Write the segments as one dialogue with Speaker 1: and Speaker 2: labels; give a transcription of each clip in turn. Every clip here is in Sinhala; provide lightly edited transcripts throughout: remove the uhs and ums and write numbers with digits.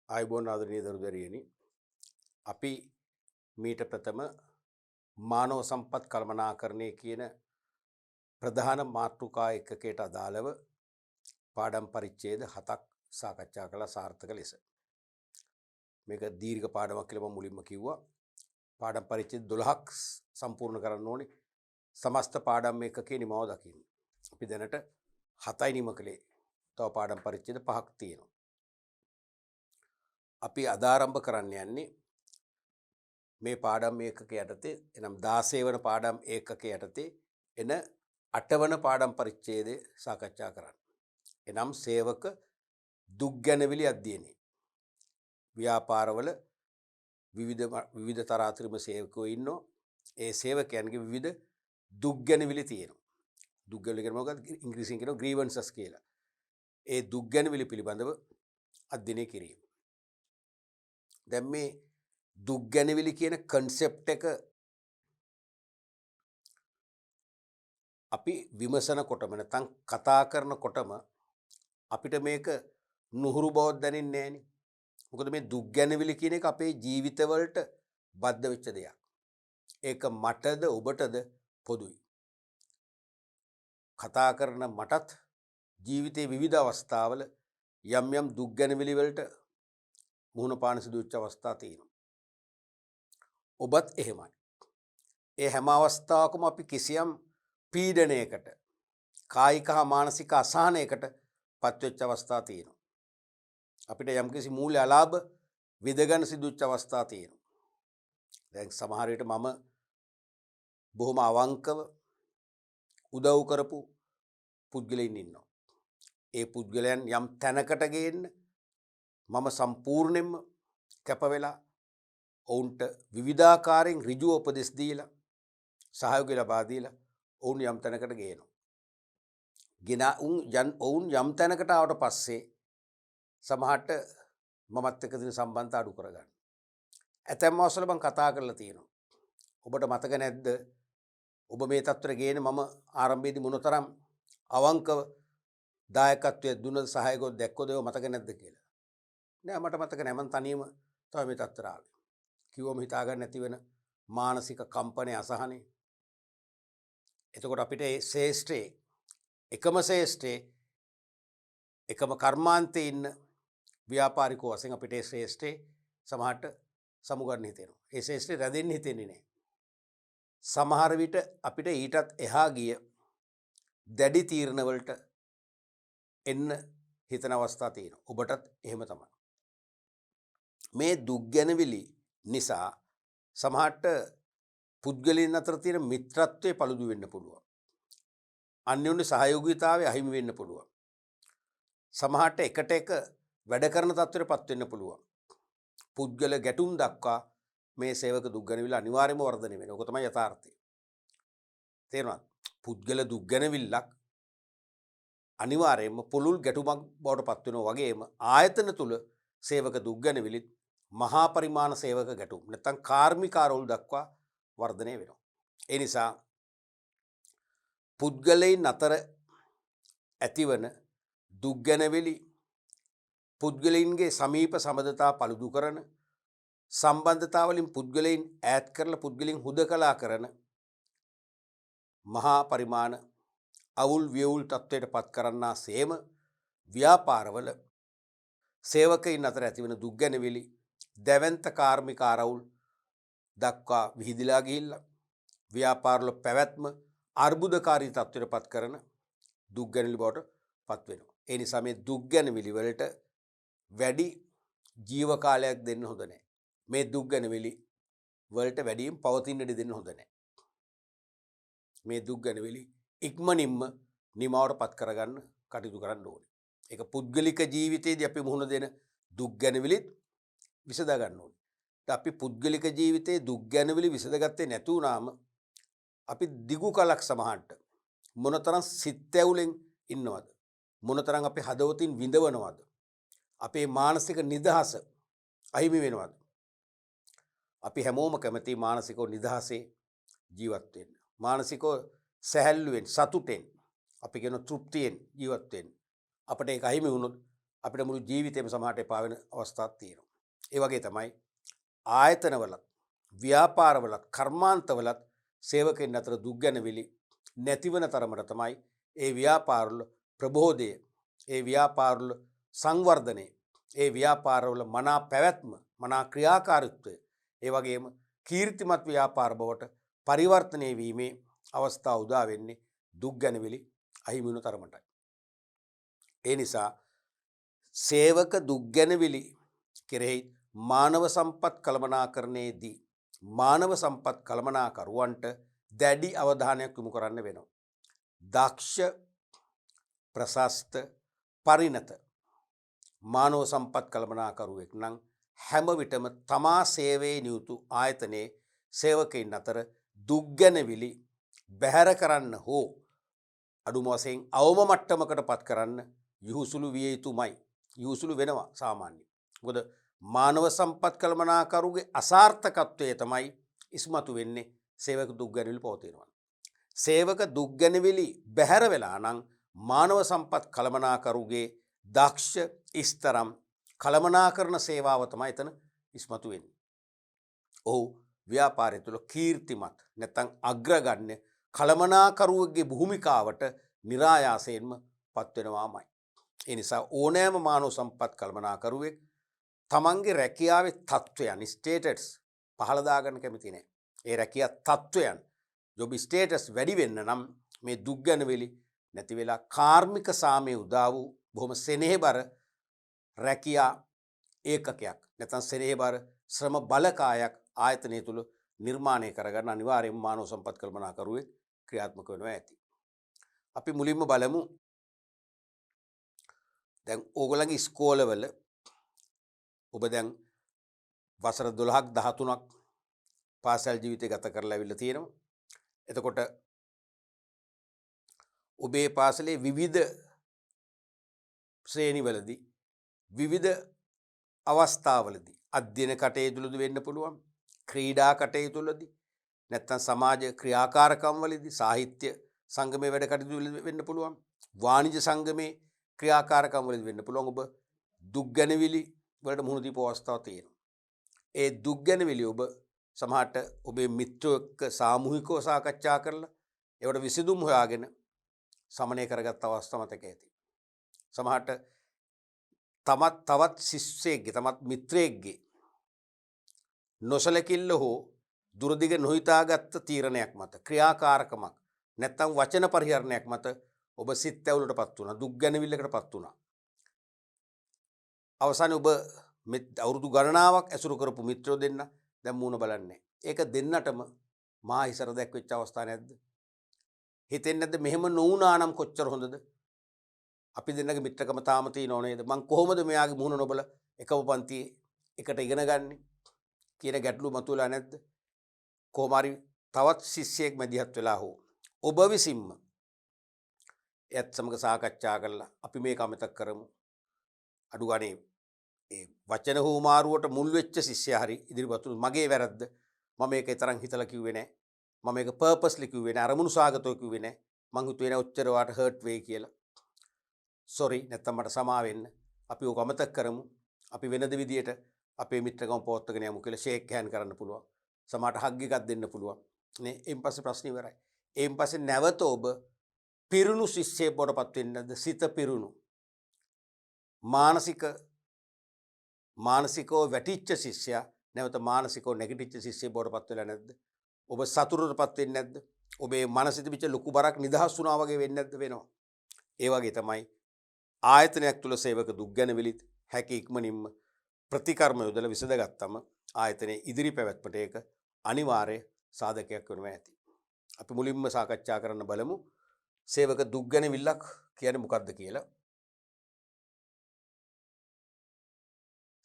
Speaker 1: ආයුබෝවන් ආදරණීය දරුදරියනි අපි මීට ප්‍රථම මානව සම්පත් කළමනාකරණය කියන ප්‍රධාන මාතෘකා එකකයට අදාළව පාඩම් පරිච්ඡේද 7ක් සාකච්ඡා කළා සාර්ථක ලෙස. මේක දීර්ඝ පාඩමක් කියලා මම මුලින්ම කිව්වා. පාඩම් පරිච්ඡේද 12ක් සම්පූර්ණ කරන්න ඕනේ. සමස්ත පාඩම් එකකේ නිමාව දකින්න. අපි දැනට 7යි නිම කළේ. තව පාඩම් පරිච්ඡේද 5ක් තියෙනවා. අපි අදාරම්භ කරන්න යන්නේ මේ පාඩම් ඒකක යටතේ එනම් 16 වන පාඩම් ඒකක යටතේ එන 8 වන පාඩම් පරිච්ඡේදය සාකච්ඡා කරන්න. එනම් සේවක දුක්ගැනවිලි අධ්‍යයනය. ව්‍යාපාරවල විවිධ තරාතිරම සේවකයෝ ඉන්නවා. ඒ සේවකයන්ගේ විවිධ දුක්ගැනවිලි තියෙනවා. දුක්ගැනවිලි කියන්නේ මොකක්ද? ඉංග්‍රීසියෙන් කියනවා grievances කියලා. ඒ දුක්ගැනවිලි පිළිබඳව අධ්‍යයනය කිරීම. දැන් මේ දුක්ගැනවිලි කියන කන්සෙප්ට් එක අපි විමසනකොටම නැත්නම් කතා කරනකොටම අපිට මේක නුහුරු බවක් දැනෙන්නේ නැහෙනි. මොකද මේ දුක්ගැනවිලි කියන එක අපේ ජීවිතවලට බද්ධ වෙච්ච දෙයක්. ඒක මටද ඔබටද පොදුයි. කතා කරන මටත් ජීවිතයේ විවිධ අවස්ථාවල යම් යම් දුක්ගැනවිලි වලට මුහුණ පාන සිදු වෙච්ච අවස්ථා තියෙනවා. ඔබත් එහෙමයි. ඒ හැම අවස්ථාවකම අපි කිසියම් පීඩනයකට කායික හා මානසික අසහනයකට පත්වෙච්ච අවස්ථා තියෙනවා. අපිට යම්කිසි මූල්‍ය අලාභ විඳගන්න සිදුවෙච්ච අවස්ථා තියෙනවා. දැන් සමහර විට මම බොහොම අවංකව උදව් කරපු පුද්ගලයන් ඉන්නවා. ඒ පුද්ගලයන් යම් තැනකට ගේන්න මම සම්පූර්ණයෙන්ම කැප වෙලා ඔවුන්ට විවිධාකාරයෙන් ඍජුව උපදෙස් දීලා සහයෝගය ලබා දීලා ඔවුන් යම් තැනකට ගේනවා. ඔවුන් යම් තැනකට ආවට පස්සේ සමහරට මමත් එක්ක තියෙන සම්බන්ධය අඩු කරගන්න. ඇතැම් අවස්වල මම කතා කරලා තියෙනවා. ඔබට මතක නැද්ද? ඔබ මේ තත්ත්වයට ගේන්නේ මම ආරම්භයේදී මොනතරම් අවංකව දායකත්වයේ දුන්නද සහයෝගය දැක්කොද ඒව මතක නැද්ද කියලා. නෑ මට මතක නෑ. මම තනියම තමයි මේ තත්ත්වයට ආවේ. කිව්වම හිතා ගන්න නැති වෙන මානසික කම්පනය අසහනය. එතකොට අපිට ඒ ශේෂ්ත්‍රයේ එකම ශේෂ්ත්‍රයේ එකම කර්මාන්තයේ ඉන්න ව්‍යාපාරිකෝ වශයෙන් අපිට ඒ ශේෂ්ත්‍රයේ සමහරට සමුගන්න හිතෙනවා. ඒ ශේෂ්ත්‍රේ රැඳෙන්න හිතෙන්නේ නැහැ. සමහර විට අපිට ඊටත් එහා ගිය දැඩි තීරණ වලට එන්න හිතන අවස්ථා තියෙනවා. ඔබටත් එහෙම තමයි. මේ දුක්ගැනවිලි නිසා සමහරට පුද්ගලයන් අතර තියෙන මිත්‍රත්වයේ පළුදු වෙන්න පුළුවන්. අන්‍යෝන්‍ය සහයෝගීතාවය අහිමි වෙන්න පුළුවන්. සමහරට එකට එක වැඩ කරන තත්ත්වයටපත් වෙන්න පුළුවන්. පුද්ගල ගැටුම් දක්වා මේ සේවක දුක්ගැනවිල්ල අනිවාර්යයෙන්ම වර්ධනය වෙනවා. ඒක තමයි යථාර්ථය. තේරුණාද? පුද්ගල දුක්ගැනවිල්ලක් අනිවාර්යයෙන්ම පුළුල් ගැටුමක් බවට පත් වෙනවා වගේම ආයතන තුල සේවක දුක්ගැනවිලි මහා පරිමාණ සේවක ගැටුම් නැත්නම් කාර්මිකාරවල් දක්වා වර්ධනය වෙනවා. ඒ නිසා පුද්ගලයන් අතර ඇතිවන දුක්ගැනවිලි පුද්ගලයන්ගේ සමීප සබඳතා පළුදු කරන සම්බන්ධතාවලින් පුද්ගලයන් ඈත් කරලා පුද්ගලයන් හුදකලා කරන මහා පරිමාණ අවුල් වියවුල් තත්ත්වයට පත් කරන්නා සේම ව්‍යාපාරවල සේවකයින් අතර ඇතිවන දුක්ගැනවිලි දැවැන්ත කාර්මික ආරවුල් දක්වා විහිදිලා ගිහිල්ලා ව්‍යාපාරවල පැවැත්ම අර්බුදකාරී තත්ත්වයට පත් කරන දුක්ගැනවිලි බවට පත් වෙනවා. ඒ නිසා මේ දුක්ගැනවිලි වලට වැඩි ජීව කාලයක් දෙන්න හොඳ නැහැ. මේ දුක්ගැනවිලි වලට වැඩියෙන් පවතින්න ඉඩ දෙන්න හොඳ නැහැ. මේ දුක්ගැනවිලි ඉක්මනින්ම නිමාවට පත් කරගන්න කටයුතු කරන්න ඕනේ. ඒක පුද්ගලික ජීවිතයේදී අපි මුහුණ දෙන දුක්ගැනවිලිත් විසඳ ගන්න ඕනේ. අපි පුද්ගලික ජීවිතයේ දුක්ගැනවිලි විසඳගත්තේ නැති වුණාම අපි දිගු කලක් සමහරට මොනතරම් සිත් ඇවුලෙන් ඉන්නවද? මොනතරම් අපි හදවතින් විඳවනවද? අපේ මානසික නිදහස අහිමි වෙනවද? අපි හැමෝම කැමති මානසිකව නිදහසේ ජීවත් වෙන්න. මානසිකව සැහැල්ලුවෙන් සතුටෙන් අපි කියන තෘප්තියෙන් ජීවත් වෙන්න. අපිට ඒක අහිමි වුණොත් අපිට මුළු ජීවිතේම සමහරට එපා වෙන අවස්ථාවක් තියෙනවා. ඒ වගේ තමයි ආයතනවලත් ව්‍යාපාරවලත් කර්මාන්තවලත් සේවකයන් අතර දුක්ගැනවිලි නැතිවන තරමට තමයි ඒ ව්‍යාපාරවල ප්‍රබෝධය, ඒ ව්‍යාපාරවල සංවර්ධනය, ඒ ව්‍යාපාරවල මනා පැවැත්ම, මනා ක්‍රියාකාරීත්වය, ඒ වගේම කීර්තිමත් ව්‍යාපාර බවට පරිවර්තනය වීමේ අවස්ථාව උදා වෙන්නේ දුක්ගැනවිලි අහිමි වුණු තරමටයි. ඒ නිසා සේවක දුක්ගැනවිලි කෙරෙහි මානව සම්පත් කළමනාකරණයේදී මානව සම්පත් කළමනාකරුවන්ට දැඩි අවධානයක් යොමු කරන්න වෙනවා. දක්ෂ, ප්‍රශස්ත, පරිණත මානව සම්පත් කළමනාකරුවෙක් නම් හැම විටම තමා සේවයේ නියුතු ආයතනයේ සේවකයින් අතර දුක්ගැනවිලි බැහැර කරන්න හෝ අඩුම වශයෙන් අවම මට්ටමකට පත් කරන්න යහුසුළු විය යුතුමයි. යහුසුළු වෙනවා සාමාන්‍යයෙන්. මොකද මානව සම්පත් කළමනාකරුගේ අසාර්ථකත්වය තමයි ඉස්මතු වෙන්නේ සේවක දුක්ගැනවිලි පවතිනවා. සේවක දුක්ගැනවිලි බැහැර වෙලා නම් මානව සම්පත් කළමනාකරුගේ දක්ෂ ස්තරම් කළමනාකරන සේවාව තමයි එතන ඉස්මතු වෙන්නේ. ඔහු ව්‍යාපාරය තුළ කීර්තිමත් නැත්නම් අග්‍රගණ්‍ය කළමනාකරුවගේ භූමිකාවට નિરાයාසයෙන්ම පත්වෙනවාමයි. ඒ නිසා ඕනෑම මානව සම්පත් කළමනාකරුවෙක් තමන්ගේ රැකියාවේ තත්ත්වයන් ස්ටේටස් පහළ දාගන්න කැමති නැහැ. ඒ රැකියා තත්ත්වයන් ජොබ් ස්ටේටස් වැඩි වෙන්න නම් මේ දුක්ගැනවිලි නැති වෙලා කාර්මික සාමය උදා වූ බොහොම සෙනෙහබර රැකියා ඒකකයක් නැත්නම් සෙනෙහබර ශ්‍රම බලකායක් ආයතනය තුළ නිර්මාණය කරගන්න අනිවාර්යයෙන්ම මානව සම්පත් කළමනාකරුවෙක් ක්‍රියාත්මක වෙනවා ඇති. අපි මුලින්ම බලමු දැන් ඕගොල්ලන්ගේ ඉස්කෝලවල ඔබ දැන් වසර 12ක් 13ක් පාසල් ජීවිතය ගත කරලා ඇවිල්ලා තියෙනවා. එතකොට ඔබේ පාසලේ විවිධ ශ්‍රේණිවලදී විවිධ අවස්ථාවලදී අධ්‍යයන කටයුතුවලදී වෙන්න පුළුවන්, ක්‍රීඩා කටයුතුවලදී නැත්නම් සමාජ ක්‍රියාකාරකම්වලදී, සාහිත්‍ය සංගමයේ වැඩ කටයුතු වෙන්න පුළුවන්, වාණිජ සංගමයේ ක්‍රියාකාරකම්වලදී වෙන්න පුළුවන්. ඔබ දුක්ගැනවිලි වලට මුහුණ දීපු අවස්ථාවක් තියෙනවා. ඒ දුක්ගැනවිලි ඔබ සමහරට ඔබේ මිත්‍රයෝ එක්ක සාමූහිකව සාකච්ඡා කරලා ඒවට විසඳුම් හොයාගෙන සමනය කරගත් අවස්ථා මතක ඇති. සමහරට තවත් ශිෂ්‍යයෙක්ගේ තමත් මිත්‍රයෙක්ගේ නොසලකිල්ල හෝ දුරදිග නොහිතාගත්ත තීරණයක් මත ක්‍රියාකාරකමක් නැත්නම් වචන පරිහරණයක් මත ඔබ සිත් ඇවුලට පත් වුණා, දුක්ගැනවිල්ලකට පත් වුණා. අවසානයේ ඔබ අවුරුදු ගණනාවක් ඇසුරු කරපු මිත්‍රයෝ දෙන්න දැන් මූණ බලන්නේ. ඒක දෙන්නටම මහා හිසර දැක්වෙච්ච අවස්ථා නැද්ද? හිතෙන්නේ නැද්ද මෙහෙම නොවුනා නම් කොච්චර හොඳද? අපි දෙන්නගේ මිත්‍රකම තාම තියෙනව නේද? මං කොහොමද මෙයාගේ මුහුණ නොබල එකම පන්තියේ එකට ඉගෙන ගන්නෙ කියන ගැටලු මතුවලා නැද්ද? කොහොම හරි තවත් ශිෂ්‍යයෙක් මැදිහත් වෙලා හෝ ඔබ විසින්ම එයත් සමග සාකච්ඡා කරලා අපි මේක අමතක කරමු. අඩු ගානේ ඒ වචන හුමාරුවට මුල් වෙච්ච ශිෂ්‍යයා හරි ඉදිරිපත් මගේ වැරද්ද. මම මේක තරම් හිතලා කිව්වේ නැහැ. මම මේක පර්පස්ලි කිව්වේ නැහැ. අරමුණු සාගතව කිව්වේ නැහැ. මං හිතුවේ නෑ ඔච්චර වාට හර්ට් වෙයි කියලා. සොරි නැත්තම් මට සමා වෙන්න. අපි ඕක අමතක කරමු. අපි වෙනද විදියට අපේ මිත්‍රකම පවත්වාගෙන යමු කියලා ෂේක් හෑන්ඩ් කරන්න පුළුවන්. සමහරට හග් එකක් දෙන්න පුළුවන්. නේ එයින් පස්සේ ප්‍රශ්න ඉවරයි. එයින් පස්සේ නැවත ඔබ පිරුණු ශිෂ්‍යයෙක් බවට පත් වෙන්නේ නැද්ද? සිත පිරුණු මානසිකව වැටිච්ච ශිෂ්‍යයා නැවත මානසිකව නැගිටිච්ච ශිෂ්‍යයෙක් බවට පත් වෙලා නැද්ද? ඔබ සතුටටපත් වෙන්නේ නැද්ද? ඔබේ මනසේ තිබිච්ච ලොකු බරක් නිදහස් වුණා වගේ වෙන්නේ නැද්ද? වෙනවා. ඒ වගේ තමයි ආයතනයක් තුල සේවක දුක්ගැනවිලිත් හැකි ඉක්මනින්ම ප්‍රතිකර්ම යොදලා විසඳගත්තම ආයතනයේ ඉදිරි පැවැත්මට ඒක අනිවාර්ය සාධකයක් වෙනවා ඇති. අපි මුලින්ම සාකච්ඡා කරන්න බලමු සේවක දුක්ගැනවිල්ලක් කියන්නේ මොකක්ද කියලා.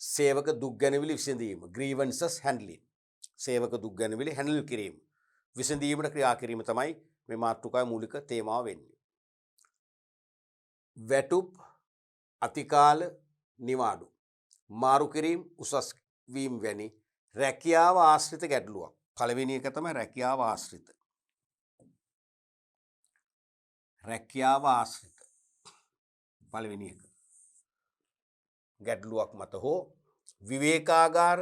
Speaker 1: සේවක දුක්ගැනවිලි විසඳීම, grievances handling. සේවක දුක්ගැනවිලි හැන්ඩල් කිරීම, විසඳීමට ක්‍රියා කිරීම තමයි මේ මාතෘකාවේ මූලික තේමාව වෙන්නේ. වැටුප්, අතිකාල නිවාඩු, මාරු කිරීම, උසස් වීම වැනි රැකියාව ආශ්‍රිත ගැටලුවක්. පළවෙනි එක තමයි රැකියාව ආශ්‍රිත. රැකියාව ආශ්‍රිත පළවෙනි එක. ගැටලුවක් මත හෝ විවේකාගාර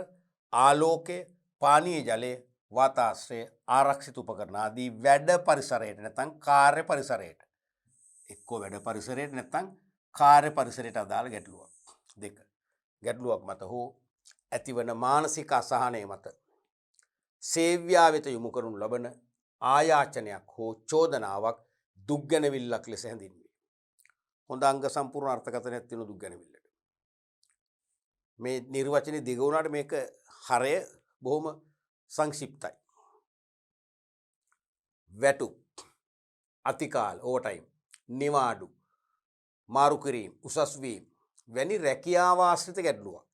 Speaker 1: ආලෝකය පානීය ජලය වාතාශ්‍රය ආරක්ෂිත උපකරණ ආදී වැඩ පරිසරයට නැත්නම් කාර්ය පරිසරයට එක්කෝ වැඩ පරිසරයට නැත්නම් කාර්ය පරිසරයට අදාළ ගැටලුවක්. දෙක ගැටලුවක් මත හෝ ඇතිවන මානසික අසහනය මත සේව්‍යා වෙත යොමු කරනු ලබන ආයාචනයක් හෝ චෝදනාවක් දුක්ගැනවිල්ලක් ලෙස හැඳින්වේ. හොඳ අංග සම්පූර්ණ අර්ථකථනයක් තියෙන දුක්ගැනවිල්ලට. මේ නිර්වචනය දිග වුණාට මේක හරය බොහොම සංක්ෂිප්තයි. වැටුප්, අතිකාල, ඕවර්ටයිම්, නිවාඩු, මාරු කිරීම, උසස් වීම වැනි රැකියාව ආශ්‍රිත ගැටලුවක්.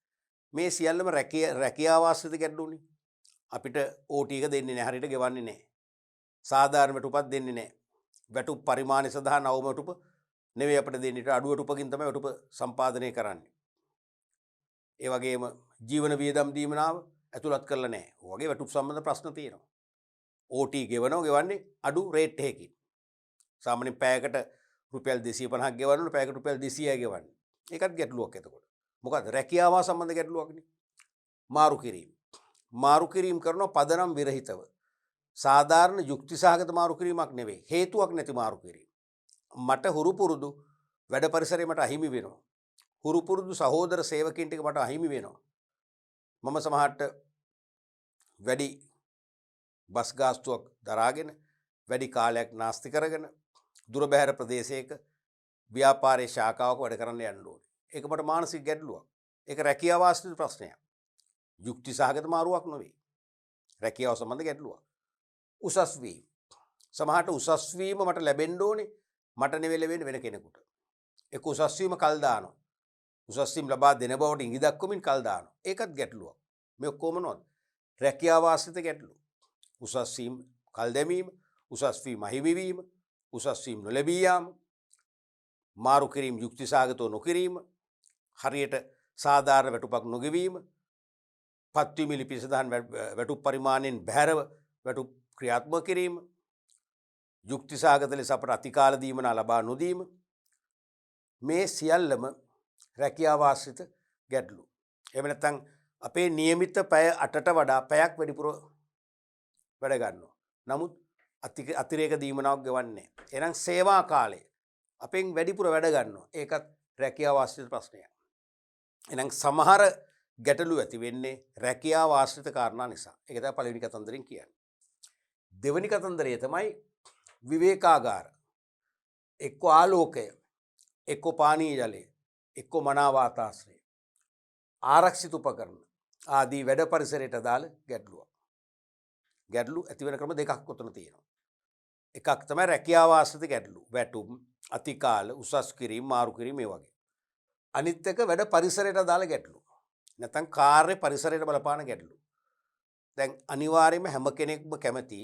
Speaker 1: මේ සියල්ලම රැකියාව ආශ්‍රිත ගැටලුනේ. අපිට OT එක දෙන්නේ නැහැ, හරියට ගෙවන්නේ නැහැ. සාධාරණ වැටුපක් දෙන්නේ නැහැ. වැටුප් පරිමාණය සඳහා නව වැටුප නෙවෙයි අපිට දෙන්නේ. ඊට අඩු වැටුපකින් තමයි වැටුප සම්පාදනය කරන්නේ. ඒ වගේම ජීවන වියදම් දීමනාව ඇතුළත් කරලා නැහැ. ඔයගේ වැටුප් සම්බන්ධ ප්‍රශ්න තියෙනවා. OT ගෙවන්නේ අඩු රේට් එකකින්. සාමාන්‍යයෙන් පැයකට රුපියල් 250ක් ගෙවනවනේ, පැයකට රුපියල් 200යි ගෙවන්නේ. ඒකත් ගැටලුවක් එතකොට. මොකද රැකියාව සම්බන්ධ ගැටලුවක්නේ. මාරු කිරීම. මාරු කිරීම කරනවා පදනම් විරහිතව. සාධාරණ යුක්ති සහගත මාරු කිරීමක් නෙවෙයි. හේතුවක් නැති මාරු කිරීම. මට හුරු පුරුදු වැඩ පරිසරය මට අහිමි වෙනවා. හුරු පුරුදු සහෝදර සේවකයන් ටික මට අහිමි වෙනවා. මම සමහරට වැඩි බස් ගාස්තුවක් දරාගෙන වැඩි කාලයක් නාස්ති කරගෙන දුර බැහැර ප්‍රදේශයක ව්‍යාපාරයේ ශාඛාවක වැඩ කරන්න යන්න ඕනේ. ඒක මට මානසික ගැටලුවක්. ඒක රැකියාව ආශ්‍රිත ප්‍රශ්නයක්. යුක්ති සහගත මාරුවක් නෙවෙයි. රැකියාව සම්බන්ධ ගැටලුවක්. උසස් වීම. සමහරට උසස් වීම මට ලැබෙන්න ඕනේ. මට නෙවෙයි ලැබෙන්නේ වෙන කෙනෙකුට. ඒක උසස් වීම කල් දානවා. උසස් වීම ලබා දෙන බවට ඉඟි දක්වමින් කල් දානවා. ඒකත් ගැටලුවක්. මේ ඔක්කොම මොනවද? රැකියාව ආශ්‍රිත ගැටලු. උසස් වීම කල් දැමීම, උසස් වීම අහිමි වීම, උසස් වීම නොලැබී යාම, මාරු කිරීම යුක්ති සහගතව නොකිරීම, හරියට සාධාරණ වැටුපක් නොගෙවීම, පත්වීම ලිපි සඳහන් වැටුප් පරිමාණයෙන් බැහැරව වැටුප් ක්‍රියාත්මක කිරීම, යුක්ති සහගත ලෙස අපට අතිකාල දීමනා ලබා නොදීම, මේ සියල්ලම රැකියාව ආශ්‍රිත ගැටලු. එහෙම නැත්නම් අපේ નિયમિત පැය 8ට වඩා පැයක් වැඩිපුර වැඩ ගන්නවා. නමුත් අතිරේක දීමනාවක් ගෙවන්නේ නැහැ. එහෙනම් සේවා කාලය අපෙන් වැඩිපුර වැඩ ගන්නවා. ඒකත් රැකියාව ආශ්‍රිත ප්‍රශ්නයක්. එහෙනම් සමහර ගැටලු ඇති වෙන්නේ රැකියාව ආශ්‍රිත කාරණා නිසා. ඒක තමයි පළවෙනි කතන්දරෙන් කියන්නේ. දෙවෙනි කතන්දරය තමයි විවේකාගාර. එක්ක ආලෝකය, එක්ක පානීය ජලය, එක්ක මනා වාතාශ්‍රය, ආරක්ෂිත උපකරණ ආදී වැඩ පරිසරයට අදාළ ගැටලුවක්. ගැටලු ඇති වෙන ක්‍රම දෙකක් උතන තියෙනවා. එකක් තමයි රැකියාව ආශ්‍රිත ගැටලු. වැටුම්, අතිකාල, උසස් කිරීම, මාරු කිරීම මේ වගේ. අනිත් එක වැඩ පරිසරයට අදාළ ගැටලු. නැත්නම් කාර්ය පරිසරයට බලපාන ගැටලු. දැන් අනිවාර්යයෙන්ම හැම කෙනෙක්ම කැමති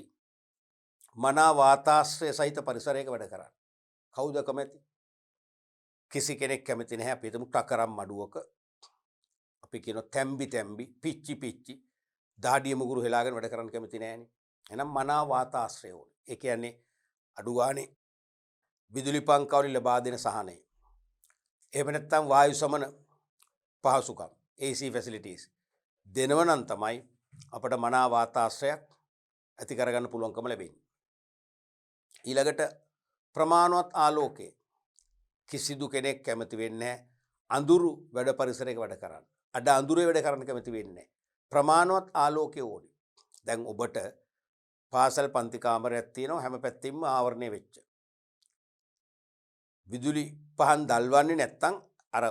Speaker 1: මනා වාතාශ්‍රය සහිත පරිසරයක වැඩ කරන්න. කවුද කැමති? කිසි කෙනෙක් කැමති නැහැ. අපි හිතමු ටකරම් මඩුවක අපි කියන තැම්බි පිච්චි දාඩිය මුගුරු හෙලාගෙන වැඩ කරන්න කැමති නැහැනේ. එහෙනම් මනා වාතාශ්‍රය ඕනේ. ඒ කියන්නේ අඩු ගානේ විදුලි පංකාවලින් ලබා දෙන සහනය. එහෙම නැත්නම් වායු සමන පහසුකම් AC facilities දෙනව නම් තමයි අපට මනා වාතාශ්‍රයක් ඇති කරගන්න පුළුවන්කම ලැබෙන්නේ. ඊළඟට ප්‍රමාණවත් ආලෝකය. කිසිදු කෙනෙක් කැමති වෙන්නේ නැහැ අඳුරු වැඩ පරිසරයක වැඩ කරන්න. අඩ අඳුරේ වැඩ කරන්න කැමති වෙන්නේ නැහැ. ප්‍රමාණවත් ආලෝකය ඕනේ. දැන් ඔබට පාසල් පන්ති කාමරයක් තියෙනවා හැම පැත්තෙම ආවරණය වෙච්ච. විදුලි පහන් දල්වන්නේ නැත්තම් අර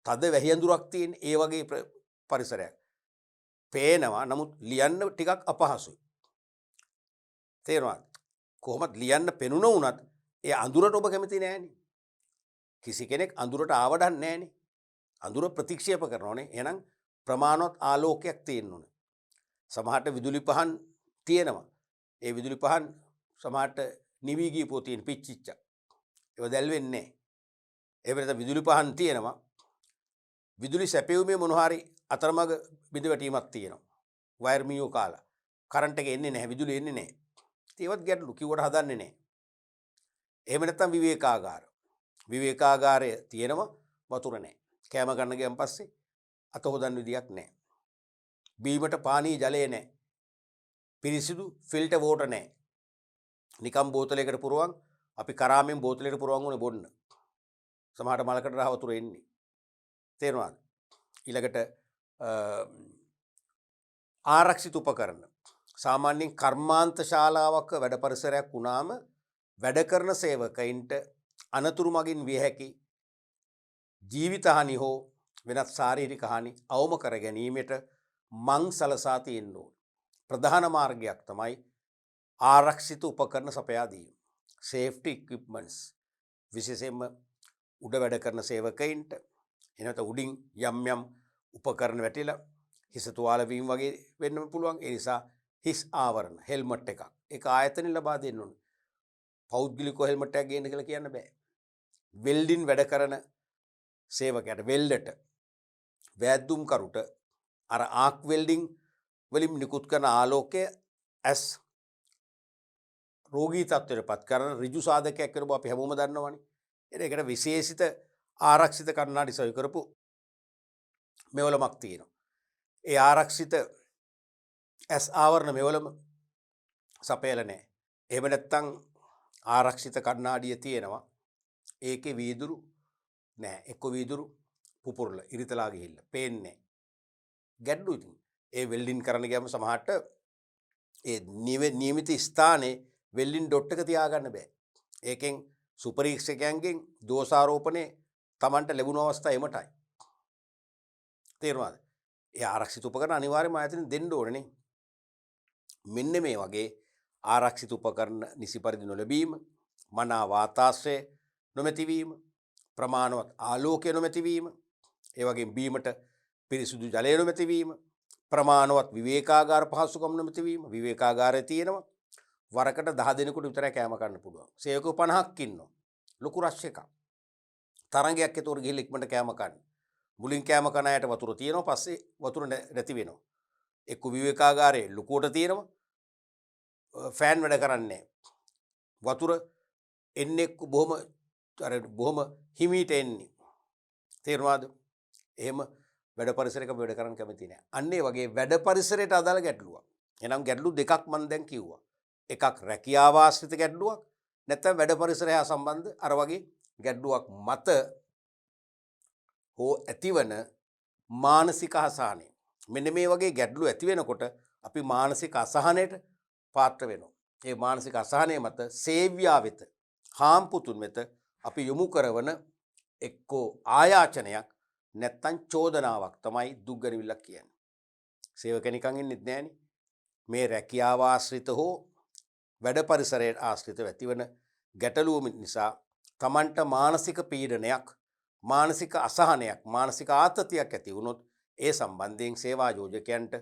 Speaker 1: තද වැහි අඳුරක් තියෙන ඒ වගේ පරිසරයක්. පේනවා නමුත් ලියන්න ටිකක් අපහසුයි. තේරෙනවද? කොහොමද ලියන්න පෙනුන වුණත් ඒ අඳුරට ඔබ කැමති නෑනේ. කිසි කෙනෙක් අඳුරට ආවඩන්නේ නෑනේ. අඳුර ප්‍රතික්ෂේප කරනෝනේ. එහෙනම් ප්‍රමාණවත් ආලෝකයක් තියෙන්න ඕනේ. සමහරට විදුලි පහන් තියෙනවා. ඒ විදුලි පහන් සමහරට නිවි ගියපෝ තියෙන පිච්චිච්ච. ඒව දැල් වෙන්නේ නැහැ. ඒ වෙනත විදුලි පහන් තියෙනවා. විදුලි සැපෙවීමේ මොන හරි අතරමඟ බිඳ වැටීමක් තියෙනවා. වයර් මියෝ කාලා. කරන්ට් එක එන්නේ නැහැ, විදුලි එන්නේ නැහැ. ඒවත් ගැටලු කිව්වට හදන්නේ නැහැ. එහෙම නැත්නම් විවේකාගාර. විවේකාගාරය තියෙනවා වතුර නැහැ. කෑම ගන්න ගියන් පස්සේ අත හොදන්න විදියක් නැහැ. බීමට පානීය ජලය නැහැ. පිරිසිදු ෆිල්ටර් වෝටර් නැහැ. නිකම් බෝතලයකට පුරවන් අපි කරාමෙන් බෝතලයකට පුරවන් උනේ බොන්න. සමහරට මලකට රහ වතුර එන්නේ. තේරුණාද? ඊළඟට ආරක්ෂිත උපකරණ. සාමාන්‍යයෙන් කර්මාන්ත ශාලාවක වැඩ පරිසරයක් වුණාම වැඩ කරන සේවකයින්ට අනතුරු මගින් විය හැකි ජීවිත හානි හෝ වෙනත් ශාරීරික හානි අවම කර ගැනීමට මං සලසා තියෙන්න ඕන. ප්‍රධාන මාර්ගයක් තමයි ආරක්ෂිත උපකරණ සපයා දීම. Safety equipments. විශේෂයෙන්ම උඩ වැඩ කරන සේවකයින්ට එනත උඩින් යම් යම් උපකරණ වැටිලා හිස තුවාල වීම වගේ වෙන්න පුළුවන්. ඒ නිසා හිස් ආවරණ හෙල්මට් එකක් ඒක ආයතනෙ ලබා දෙන්න ඕන. පෞද්ගලිකව හෙල්මට් එකක් ගේන්න කියලා කියන්න බෑ. වෙල්ඩින් වැඩ කරන සේවකයාට වෙල්ඩට වෑද්දුම් කරුට අර ආක් වෙල්ඩින් වලින් නිකුත් කරන ආලෝකය ඇස් රෝගී තත්ත්වයට පත් කරන ඍජු සාධකයක් කරපුවා අපි හැමෝම දන්නවනේ. ඒකට විශේෂිත ආරක්ෂිත කණ්ණාඩි සවි කරපු මෙවලමක් තියෙනවා. ඒ ආරක්ෂිත ඇස් ආවරණ මෙවලම සපයලා නැහැ. එහෙම නැත්නම් ආරක්ෂිත කණ්ණාඩිය තියෙනවා. ඒකේ වීදුරු නැහැ. එක්ක වීදුරු පුපුරලා ඉරිතලා ගිහිල්ලා පේන්නේ නැහැ. ගැඩ්ඩු ඉතින්. ඒ වෙල්ඩින් කරන්න ගියාම සමහරට ඒ නියමිත ස්ථානයේ වෙල්ඩින් ඩොට් එක තියාගන්න බෑ. ඒකෙන් සුපරීක්ෂකයන්ගෙන් දෝෂාරෝපණය Tamanට ලැබුණු අවස්ථා එමටයි. තේරුණාද? ඒ ආරක්ෂිත උපකරණ අනිවාර්යයෙන්ම ආයතනෙන් දෙන්න ඕනේ. මෙන්න මේ වගේ ආරක්ෂිත උපකරණ නිසි පරිදි නොලැබීම, මනා වාතාශ්‍රය නොමැතිවීම, ප්‍රමාණවත් ආලෝකය නොමැතිවීම, ඒ වගේම බීමට පිරිසුදු ජලය නොමැතිවීම, ප්‍රමාණවත් විවේකාගාර පහසුකම් නොමැතිවීම. විවේකාගාරය තියෙනවා. වරකට 10 දෙනෙකුට විතරයි කෑම කන්න පුළුවන්. සේවකයෝ 50ක් ඉන්නවා. ලොකු රෂ් එකක්. තරංගයක් ඒතොර ගිහිල්ලා ඉක්මනට කෑම කන්න. මුලින් කෑම කන අයට වතුර තියෙනවා, පස්සේ වතුර නැති වෙනවා. එක්ක විවේකාගාරයේ ලොකුවට තියෙනවා. ෆෑන් වැඩ කරන්නේ වතුර එන්නේ බොහොම හිමීට එන්නේ. තේරුණාද? එහෙම වැඩ පරිසරයක වැඩ කරන්න කැමති නැහැ. අන්න ඒ වගේ වැඩ පරිසරයට අදාළ ගැටලුවක්. එනම් ගැටලු දෙකක් මම දැන් කිව්වා. එකක් රැකියාව ආශ්‍රිත ගැටලුවක්, නැත්නම් වැඩ පරිසරය හා සම්බන්ධ අර වගේ ගැටලුවක් මත හෝ ඇතිවන මානසික අසහනය. මෙන්න මේ වගේ ගැටලු ඇති වෙනකොට අපි මානසික අසහනයට පාත්‍ර වෙනවා. ඒ මානසික අසහනය මත සේව්‍යා වෙත, හාම්පුතුන් වෙත අපි යොමු කරවන එක්කෝ ආයාචනයක් නැත්තම් චෝදනාවක් තමයි දුක්ගැනවිල්ලක් කියන්නේ. සේවකෙනිකන් ඉන්නෙත් නෑනේ. මේ රැකියාව ආශ්‍රිත හෝ වැඩ පරිසරයට ආශ්‍රිතව ඇතිවන ගැටලුව නිසා Tamanට මානසික පීඩනයක්, මානසික අසහනයක්, මානසික ආතතියක් ඇති වුණොත් ඒ සම්බන්ධයෙන් සේවා යෝජකයන්ට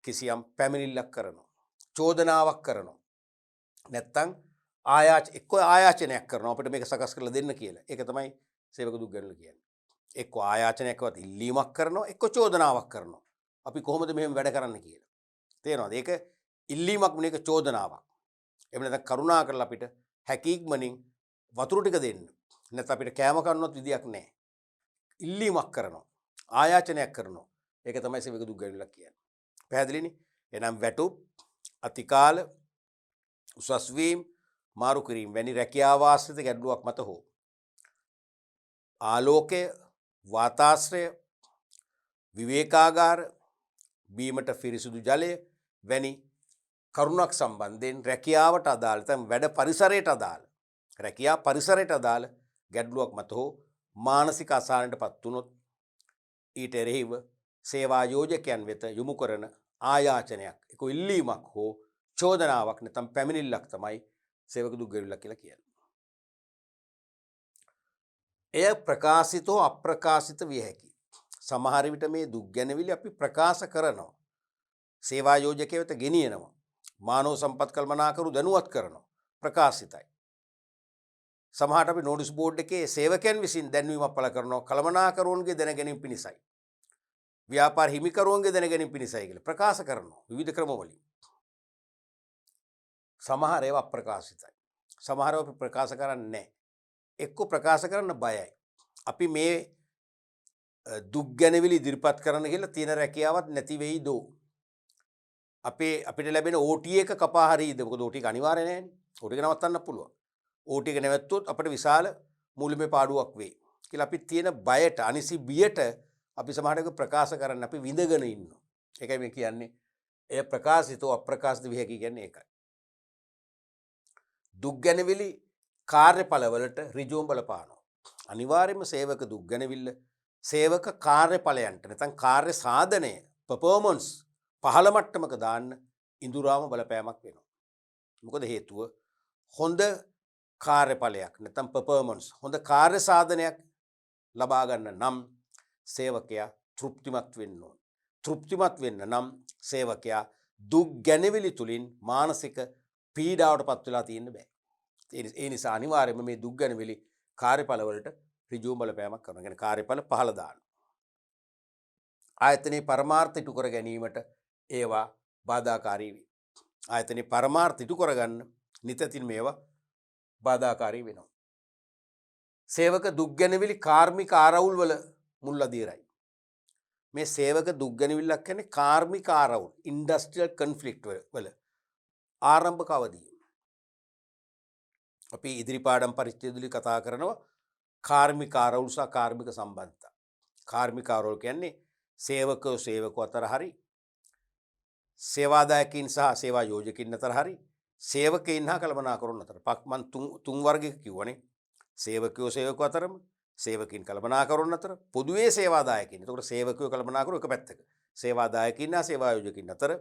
Speaker 1: කිසියම් පැමිණිල්ලක් කරනවා, චෝදනාවක් කරනවා. නැත්තම් ආයාචනයක් කරනවා අපිට මේක සකස් කරලා දෙන්න කියලා. ඒක තමයි සේවක දුක්ගැනවිල්ල කියන්නේ. එක්ක ආයාචනයක්වත් ඉල්ලීමක් කරනවා, එක්ක චෝදනාවක් කරනවා. අපි කොහොමද මෙහෙම වැඩ කරන්න කියලා. තේරෙනවද? ඒක ඉල්ලීමක් නෙවෙයි, ඒක චෝදනාවක්. එහෙම නැත්නම් කරුණා කරලා අපිට හැකීක්මනින් වතුර ටික දෙන්න. නැත්නම් අපිට කෑම කන්නවත් විදියක් නැහැ. ඉල්ලීමක් කරනවා, ආයාචනයක් කරනවා. ඒක තමයි සේවක දුක්ගැනවිල්ල කියන්නේ. පැහැදිලිනේ? එහෙනම් වැටුප්, අතිකාල, උසස් වීම, මාරු කිරීම වැනි රැකියාව ආශ්‍රිත ගැටලුවක් මත හෝ ආලෝකය, වාතාශ්‍රය, විවේකාගාර, බීමට පිරිසුදු ජලය වැනි කරුණක් සම්බන්ධයෙන් රැකියාවට අදාළ නැත්නම් වැඩ පරිසරයට අදාළ, රැකියා පරිසරයට අදාළ ගැටලුවක් මත හෝ මානසික අසහනයටපත් වුණොත් ඊට එරෙහිව සේවා යෝජකයන් වෙත යොමු කරන ආයාචනයක්, ඒක ඉල්ලීමක් හෝ චෝදනාවක් නැත්නම් පැමිණිල්ලක් තමයි සේවක දුක්ගැනවිල්ල කියලා කියන්නේ. එය ප්‍රකාශිත හෝ අප්‍රකාශිත විය හැකියි. සමහර විට මේ දුක්ගැනවිලි අපි ප්‍රකාශ කරනවා. සේවා යෝජකයෙකු වෙත ගෙනියනවා. මානව සම්පත් කළමනාකරු දැනුවත් කරනවා. ප්‍රකාශිතයි. සමහරට අපි නෝටිස් බෝඩ් එකේ සේවකයන් විසින් දැන්වීමක් පළ කරනවා කළමනාකරුවන්ගේ දැන ගැනීම පිණිසයි. ව්‍යාපාර හිමිකරුවන්ගේ දැන ගැනීම පිණිසයි කියලා ප්‍රකාශ කරනවා විවිධ ක්‍රම වලින්. සමහර ඒවා අප්‍රකාශිතයි. සමහර ඒවා අපි ප්‍රකාශ කරන්නේ නැහැ. එක්ක ප්‍රකාශ කරන්න බයයි. අපි මේ දුක් ගැනවිලි ඉදිරිපත් කරන්න කියලා තියෙන රැකියාවත් නැති වෙයි දෝ. අපිට ලැබෙන OT එක කපා හරියද? මොකද OT එක අනිවාර්ය නැහැනේ. OT එක නවත්තන්න පුළුවන්. OT එක නැවැත්තුවොත් අපිට විශාල මූල්‍යමය පාඩුවක් වෙයි කියලා අපි තියෙන බයට අනිසි බියට අපි සමහරවිට ප්‍රකාශ කරන්න අපි විඳගෙන ඉන්නවා. ඒකයි මේ කියන්නේ එය ප්‍රකාශිතව අප්‍රකාශිත විය හැකි කියන්නේ ඒකයි. දුක් ගැනවිලි කාර්යඵලවලට ඍජුවම බලපානවා. අනිවාර්යයෙන්ම සේවක දුක් ගැනවිල්ල සේවක කාර්යඵලයන්ට නැත්නම් කාර්ය සාධනය performance පහළ මට්ටමක දාන්න ඉඳුරාම බලපෑමක් වෙනවා. මොකද හේතුව හොඳ කාර්යඵලයක් නැත්නම් performance හොඳ කාර්ය සාධනයක් ලබා ගන්න නම් සේවකයා තෘප්තිමත් වෙන්න ඕන. තෘප්තිමත් වෙන්න නම් සේවකයා දුක් ගැනවිලි තුලින් මානසික පීඩාවට පත් වෙලා තියෙන්න බෑ. ඒ නිසා අනිවාර්යයෙන්ම මේ දුක් ගැනවිලි කාර්යඵලවලට ඍජුව බලපෑමක් කරනවා. කියන්නේ කාර්යඵල පහළ දානවා. ආයතනයේ පරමාර්ථ ඉටු කර ගැනීමට ඒවා බාධාකාරී වේ. ආයතනයේ පරමාර්ථ ඉටු කරගන්න නිතින් මේවා බාධාකාරී වෙනවා. සේවක දුක් ගැනවිලි කාර්මික ආරවුල් වල මුල් අධීරයි. මේ සේවක දුක් ගැනවිල්ලක් කියන්නේ කාර්මික ආරවුල් ඉන්ඩස්ට්‍රියල් කොන්ෆ්ලික්ට් වල ආරම්භක අවධිය. අපි ඉදිරිපාඩම් පරිච්ඡේදවලදී කතා කරනවා කාර්මික ආරවුල් සහ කාර්මික සම්බන්ධතා. කාර්මික ආරවුල් කියන්නේ සේවකයෝ අතර හරි සේවාදායකින් සහ සේවා යෝජකින් අතර හරි සේවකයින් හා කළමනාකරුවන් අතර. මම තුන් වර්ගයක කිව්වනේ. සේවකයෝ අතරම සේවකින් කළමනාකරුවන් අතර පොදුවේ සේවාදායකින්. එතකොට සේවකයෝ කළමනාකරු එක පැත්තක. සේවාදායකින් හා සේවා යෝජකින් අතර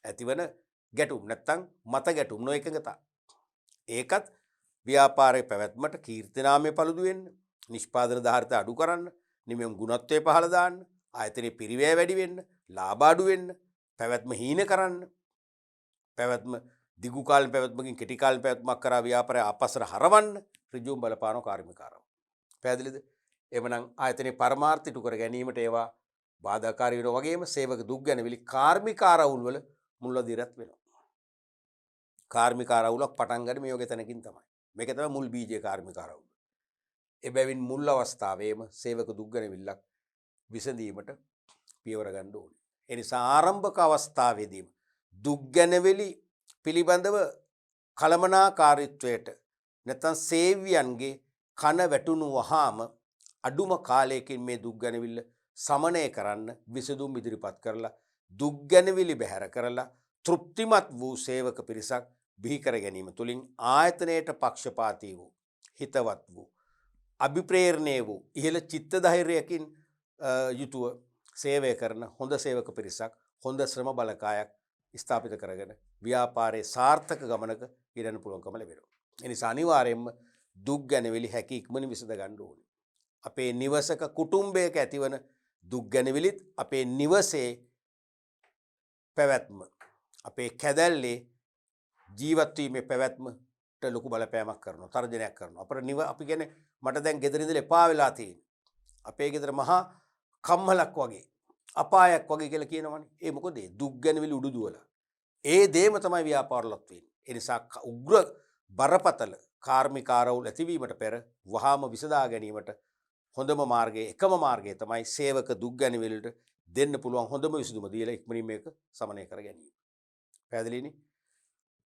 Speaker 1: ඇතිවන ගැටුම් නැත්තම් මත ගැටුම් නොඑකඟතා. ඒකත් ව්‍යාපාරයේ පැවැත්මට කීර්තිනාමය paludu වෙන්න, නිෂ්පාදන ධාරිත අඩු කරන්න, නිමෙම් ගුණත්වය පහළ දාන්න, ආයතනයේ පිරිවැය වැඩි වෙන්න, ලාභ අඩු වෙන්න, පැවැත්ම හීන කරන්න, පැවැත්ම දිගු කාල පැවැත්මකින් කෙටි කාල පැවැත්මක් කරා ව්‍යාපාරය ආපස්සට හරවන්න ඍජුවම බලපාන කාර්මිකාරව. පැහැදිලිද? එවනම් ආයතනයේ පරමාර්ථ ඉටු කර ගැනීමට ඒවා බාධාකාරී වෙනවා වගේම සේවක දුක් ගැනවිලි කාර්මිකාරවුල් වල මුල් අධීරත් වෙනවා. කාර්මිකාරවුලක් පටන් ගන්න මේ වගේ තැනකින් තමයි. මේක තමයි මුල් බීජය කාර්මිකාරවුල. එබැවින් මුල් අවස්ථාවේම සේවක දුක් ගැනවිල්ලක් විසඳීමට පියවර ගන්න ඕනේ. ඒ නිසා ආරම්භක අවස්ථාවේදීම දුක් ගැනවිලි පිළිබඳව කළමනාකාරීත්වයට නැත්නම් සේව්‍යයන්ගේ කන වැටුණු වහාම අඩුම කාලයකින් මේ දුක් ගැනවිල්ල සමනය කරන්න විසඳුම් ඉදිරිපත් කරලා දුක් ගැනවිලි බැහැර කරලා තෘප්තිමත් වූ සේවක පිරිසක් බිහි කර ගැනීම තුළින් ආයතනයට පක්ෂපාතී වූ හිතවත් වූ අභිප්‍රේරණය වූ ඉහළ චිත්ත ධෛර්යයකින් යුතුව සේවය කරන හොඳ සේවක පිරිසක් හොඳ ශ්‍රම බලකායක් ස්ථාපිත කරගෙන ව්‍යාපාරයේ සාර්ථක ගමනක ගෙනන්න පුළුවන්කම ලැබෙනවා. ඒ නිසා අනිවාර්යයෙන්ම දුක් ගැනවිලි හැකි ඉක්මනින් විසඳ ගන්න ඕනේ. අපේ නිවසක කුටුම්බයක ඇතිවන දුක් ගැනවිලිත් අපේ නිවසේ පැවැත්ම අපේ කැදැල්ලේ ජීවත් වීමේ පැවැත්මට ලොකු බලපෑමක් කරනවා, තර්ජනයක් කරනවා. අපි කියන්නේ මට දැන් ගෙදර ඉඳලා එපා වෙලා තියෙනවා. අපේ ගෙදර මහා කම්මලක් වගේ අපායක් වගේ කියලා කියනවනේ. ඒ මොකද දුක් ගැනවිලි උඩු දුවලා. ඒ දේම තමයි ව්‍යාපාරලත් වෙන්නේ. ඒ නිසා උග්‍ර බරපතල කාර්මිකාරවුල් ඇතිවීමට පෙර වහාම විසඳා ගැනීමට හොඳම මාර්ගය එකම මාර්ගය තමයි සේවක දුක් ගැනවිලට දෙන්න පුළුවන් හොඳම විසඳුම දීලා ඉක්මනින් මේක සමනය කර ගැනීම. පැහැදිලිනේ?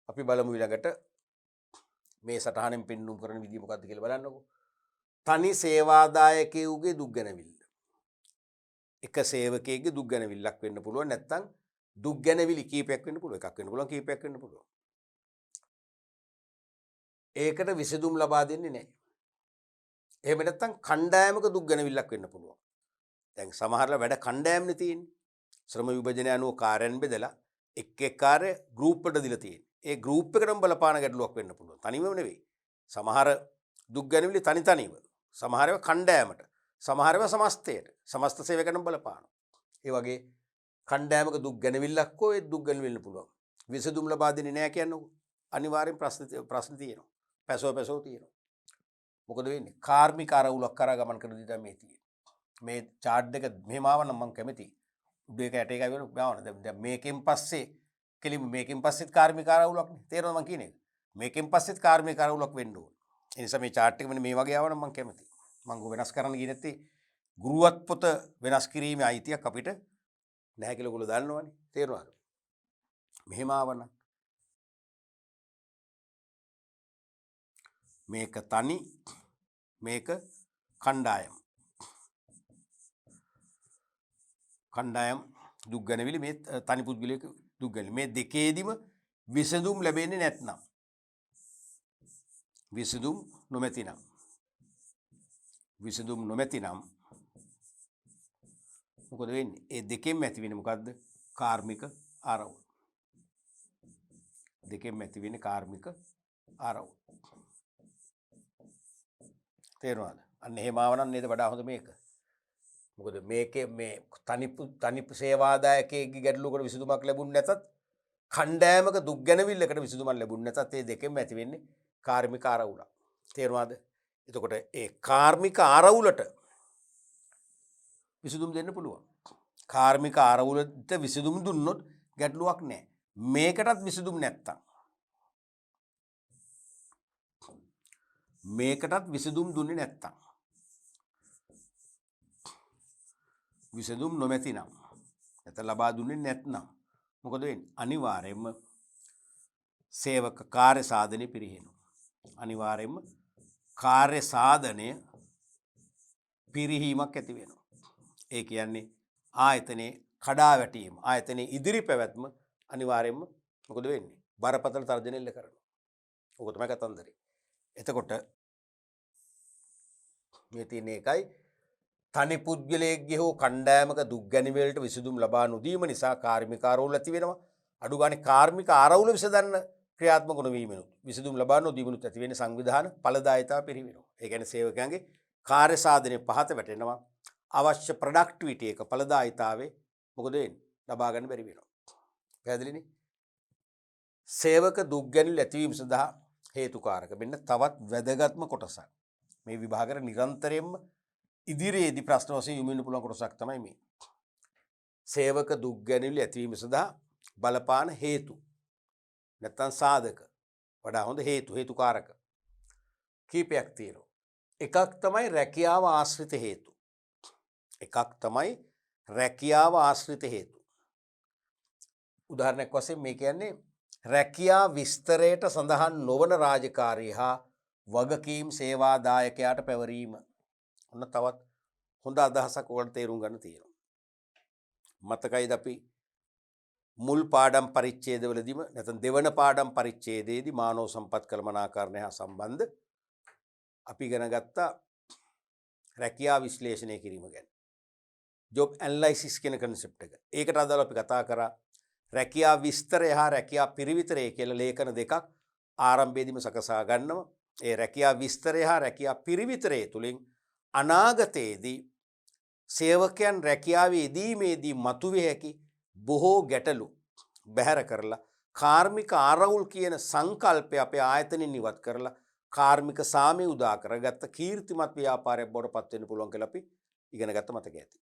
Speaker 1: අපි බලමු ඊළඟට මේ සටහනෙන් පෙන්වුම් කරන විදිය මොකක්ද කියලා බලන්නකෝ. තනි සේවාදායකයෙකුගේ දුක් ගැනවිල්ල. එක සේවකයෙකුගේ දුක් ගැනවිල්ලක් වෙන්න පුළුවන්, නැත්නම් දුක් ගැනවිලි කීපයක් වෙන්න පුළුවන්, එකක් වෙන්න පුළුවන්, කීපයක් වෙන්න පුළුවන්. ඒකට විසඳුම් ලබා දෙන්නේ නැහැ. එහෙම නැත්නම් කණ්ඩායමක දුක් ගැනවිල්ලක් වෙන්න පුළුවන්. දැන් සමහරලා වැඩ කණ්ඩායම්නේ තියෙන්නේ. ශ්‍රම විභජනය අනුව කාර්යයන් බෙදලා එක් එක් කාර්ය ගෲප් එකට දීලා තියෙන්නේ. ඒ ගෲප් එකටම බලපාන ගැටලුවක් වෙන්න පුළුවන්. තනිවම නෙවෙයි. සමහර දුක් ගැනවිලි තනිව. සමහර ඒවා කණ්ඩායමට. සමහර ඒවා සමස්තයට. සමස්ත සේවකයන්ට බලපානවා. ඒ වගේ කණ්ඩායමක දුක් ගැනවිල්ලක් හෝ ඒ දුක් ගැනවිල්ල පුළුවන්. විසඳුම් ලබා දෙන්නේ නැහැ කියන්නකො. අනිවාර්යෙන් ප්‍රශ්න තියෙනවා. පැසෝ තියෙනවා. මොකද වෙන්නේ? කාර්මික අරවුලක් කරා ගමන් කරන විදිහ මේ තියෙන්නේ. මේ chart එක මෙහෙම ආවනම් මම කැමතියි. උඩ එක යට එකයි වෙන ගාවන. දැන් මේකෙන් පස්සේ කෙලිම මේකෙන් පස්සෙත් කාර්මික අරවුලක් නේ. තේරෙනවද මම කියන එක? මේකෙන් පස්සෙත් කාර්මික අරවුලක් වෙන්න ඕන. ඒ නිසා මේ chart එක මෙන්න මේ වගේ ආවනම් මම කැමතියි. මම වෙනස් කරන්න ගියේ නැත්තේ ගුරුවත් පොත වෙනස් කිරීමේ අයිතියක් අපිට නැහැ කියලා ඔයගොල්ලෝ දන්නවනේ. තේරුණාද? මෙහෙම ආවනම් මේක තනි මේක කණ්ඩායම්. කණ්ඩායම් දුක් ගැනවිලි මේ තනි පුද්ගලයෙක් දුක් ගැනවිලි. මේ දෙකේදීම විසඳුම් ලැබෙන්නේ නැත්නම් විසඳුම් නොමැතිනම් මොකද වෙන්නේ? ඒ දෙකෙන්ම ඇති වෙන්නේ මොකද්ද? කාර්මික ආරවුල්. දෙකෙන්ම ඇති වෙන්නේ කාර්මික ආරවුල්. තේරුණාද? අන්න එහෙම ආවනම් නේද වඩා හොඳ මේක. මොකද මේකේ මේ තනි සේවාදායකයෙක්ගේ ගැටලුවකට විසඳුමක් ලැබුණ නැතත් කණ්ඩායමක දුක් ගැනවිල්ලකට විසඳුමක් ලැබුණ නැතත් ඒ දෙකෙන්ම ඇති වෙන්නේ කාර්මික ආරවුල. තේරුණාද? එතකොට ඒ කාර්මික ආරවුලට විසඳුම් දෙන්න පුළුවන්. කාර්මික ආරවුලට විසඳුම් දුන්නොත් ගැටලුවක් නැහැ. මේකටත් විසඳුම් නැත්තම් මේකටත් විසඳුම් දුන්නේ නැත්තම් විසඳුම් නොමැතිනම් නැත්නම් ලබා දුන්නේ නැත්නම් මොකද වෙන්නේ? අනිවාර්යයෙන්ම සේවක කාර්ය සාධනය පිරිහෙනවා. අනිවාර්යයෙන්ම කාර්ය සාධනය පිරිහීමක් ඇති වෙනවා. ඒ කියන්නේ ආයතනයේ කඩා වැටීම, ආයතනයේ ඉදිරි පැවැත්ම අනිවාර්යයෙන්ම මොකද වෙන්නේ? බරපතල තර්ජන එල්ල කරනවා. ඕක තමයි කතන්දරේ. එතකොට මේ තියෙන එකයි තනි පුද්ගලයෙක්ගේ හෝ කණ්ඩායමක දුක් ගැනීමවලට විසඳුම් ලබා නොදීම නිසා කාර්මික ආරවුල් ඇති වෙනවා. අඩු ගානේ කාර්මික ආරවුල විසඳන්න ක්‍රියාත්මක නොවීමනොත් විසඳුම් ලබා නොදීමනොත් ඇති වෙන සංවිධාන ඵලදායීතාව පිරිවෙනවා. ඒ කියන්නේ සේවකයන්ගේ කාර්ය සාධනය පහත වැටෙනවා. අවශ්‍ය ප්‍රොඩක්ටිවිටි එක ඵලදායීතාවේ මොකද වෙන්නේ? ලබා ගන්න බැරි වෙනවා. පැහැදිලිනේ? සේවක දුක් ගැනීම ඇතිවීම සඳහා හේතුකාරක මෙන්න තවත් වැදගත්ම කොටසක්. මේ විභාගයට නිරන්තරයෙන්ම ඉදිරියේදී ප්‍රශ්න වශයෙන් යොමු වෙන්න පුළුවන් කොටසක් තමයි මේ. සේවක දුක් ගැනීම ඇතිවීම සඳහා බලපාන හේතු. නැත්තම් සාධක. වඩා හොඳ හේතුකාරක කීපයක් තියෙනවා. එකක් තමයි රැකියාව ආශ්‍රිත හේතු. උදාහරණයක් වශයෙන් මේ කියන්නේ රැකියා විස්තරයට සඳහන් නොවන රාජකාරී හා වගකීම් සේවාදායකයාට පැවරීම. ඔන්න තවත් හොඳ අදහසක් ඔයාලට තේරුම් ගන්න තියෙනවා. මතකයිද අපි මුල් පාඩම් පරිච්ඡේදවලදීම නැත්නම් දෙවන පාඩම් පරිච්ඡේදයේදී මානව සම්පත් කළමනාකරණය හා සම්බන්ධ අපි ඉගෙන ගත්තා රැකියා විශ්ලේෂණය කිරීම ගැන. ජොබ් ඇනලයිසිස් කියන කන්සෙප්ට් එක. ඒකට අදාළව අපි කතා කරා රැකියා විස්තරය හා රැකියා පිරිවිතරය කියලා ලේඛන දෙකක් ආරම්භයේදීම සකසා ගන්නවා. ඒ රැකියා විස්තරය හා රැකියා පිරිවිතරය තුලින් අනාගතයේදී සේවකයන් රැකියාවේ යෙදීමේදී මතුවිය හැකි බොහෝ ගැටලු බැහැර කරලා කාර්මික ආරවුල් කියන සංකල්පය අපේ ආයතනෙන් ඉවත් කරලා කාර්මික සාමය උදා කරගත්ත කීර්තිමත් ව්‍යාපාරයක් බවට පත් වෙන්න පුළුවන් කියලා අපි ඉගෙන ගත්ත මතක ඇති.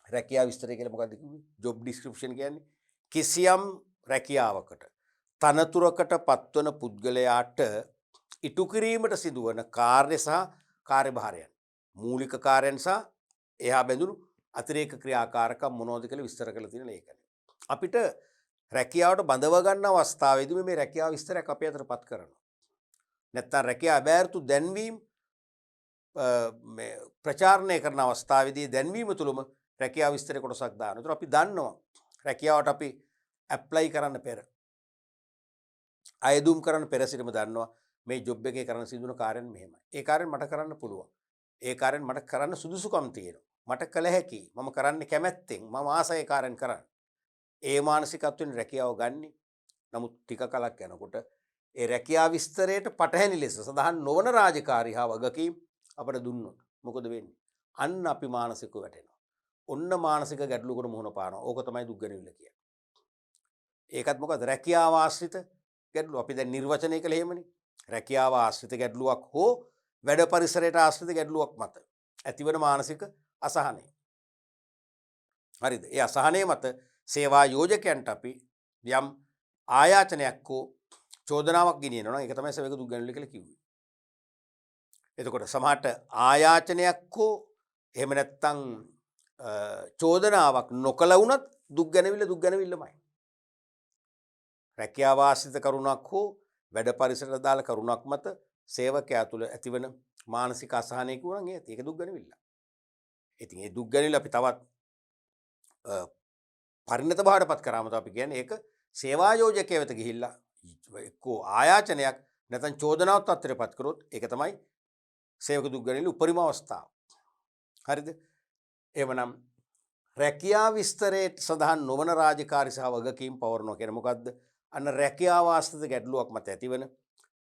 Speaker 1: රැකියා විස්තරය කියලා මොකක්ද කිව්වේ? ජොබ් ඩිස්ක්‍රිප්ෂන් කියන්නේ කිසියම් රැකියාවකට තනතුරකට පත්වන පුද්ගලයාට ඉටු කිරීමට සිදුවන කාර්ය සහ කාර්යභාරයන්. මූලික කාර්යයන් සහ එහා බැඳුණු අතිරේක ක්‍රියාකාරකම් මොනවද කියලා විස්තර කරලා තියෙන ලේඛනය. අපිට රැකියාවට බඳව ගන්න අවස්ථාවේදී මේ රැකියාව විස්තරයක් අපේ අතටපත් කරනවා. නැත්තම් රැකියාව බෑරතු දැන්වීම ප්‍රචාරණය කරන අවස්ථාවේදී දැන්වීම තුළම රැකියාව විස්තර කොටසක් දානවා. ඒතර අපි දන්නවා රැකියාවට අපි ඇප්ලයි කරන්න පෙර අයදුම් කරන්න පෙර සිටම දන්නවා මේ ජොබ් එකේ කරන්න සිදුවන කාර්යයන් මෙහෙමයි. ඒ කාර්යයන් මට කරන්න පුළුවන්. ඒ කාර්යයන් මට කරන්න සුදුසුකම් තියෙනවා. මට කළ හැකි. මම කරන්න කැමැත්තෙන් මම ආසයි කාර්යයන් කරන්න. ඒ මානසිකත්වයෙන් රැකියාව ගන්නෙ. නමුත් ටික කලක් යනකොට ඒ රැකියාව විස්තරයට පටහැනි ලෙස සඳහන් නොවන රාජකාරී හා වගකීම් අපට දුන්නොත් මොකද වෙන්නේ? අන්න අපි මානසිකව වැටෙනවා. ඔන්න මානසික ගැටලුවකට මුහුණ පානවා. ඕක තමයි දුක් ගැනවිල්ල කියන්නේ. ඒකත් මොකද? රැකියාව ආශ්‍රිත ගැටලුව. අපි දැන් නිර්වචනය කළේ එහෙමනේ. රැකියාව ආශ්‍රිත ගැටලුවක් හෝ වැඩ පරිසරයට ආශ්‍රිත ගැටලුවක් මත ඇතිවන මානසික අසහනය. හරිද? ඒ අසහනය මත සේවා යෝජකයන්ට අපි යම් ආයාචනයක් හෝ චෝදනාවක් ගෙනියනවා නම් ඒක තමයි සේවක දුක් ගැනවිල්ල කියලා කිව්වේ. එතකොට සමහරට ආයාචනයක් හෝ එහෙම නැත්තම් චෝදනාවක් නොකළ වුණත් දුක් ගැනවිල්ලමයි. රැකියාව ආශ්‍රිත කරුණක් හෝ වැඩ පරිසරයට දාලා කරුණක් මත සේවකයා තුළ ඇතිවන මානසික අසහනයක වුණා නේද? ඒක දුක් ගැනවිල්ල. ඉතින් ඒ දුක් ගැනවිල්ල අපි තවත් පරිණත භාවයටපත් කරාම අපි කියන්නේ ඒක සේවා යෝජකයෙක් වෙත ගිහිල්ලා එක්කෝ ආයාචනයක් නැත්නම් චෝදනාවක් අත්තරපත් කරොත් ඒක තමයි සේවක දුක් ගැනවිල්ල උපරිම අවස්ථාව. හරිද? එවනම් රැකියා විස්තරයේ සඳහන් නොවන රාජකාරී සහ වගකීම් පවරනවා කියන්නේ මොකද්ද? අන්න රැකියාව ආශ්‍රිත ගැටලුවක් මත ඇතිවන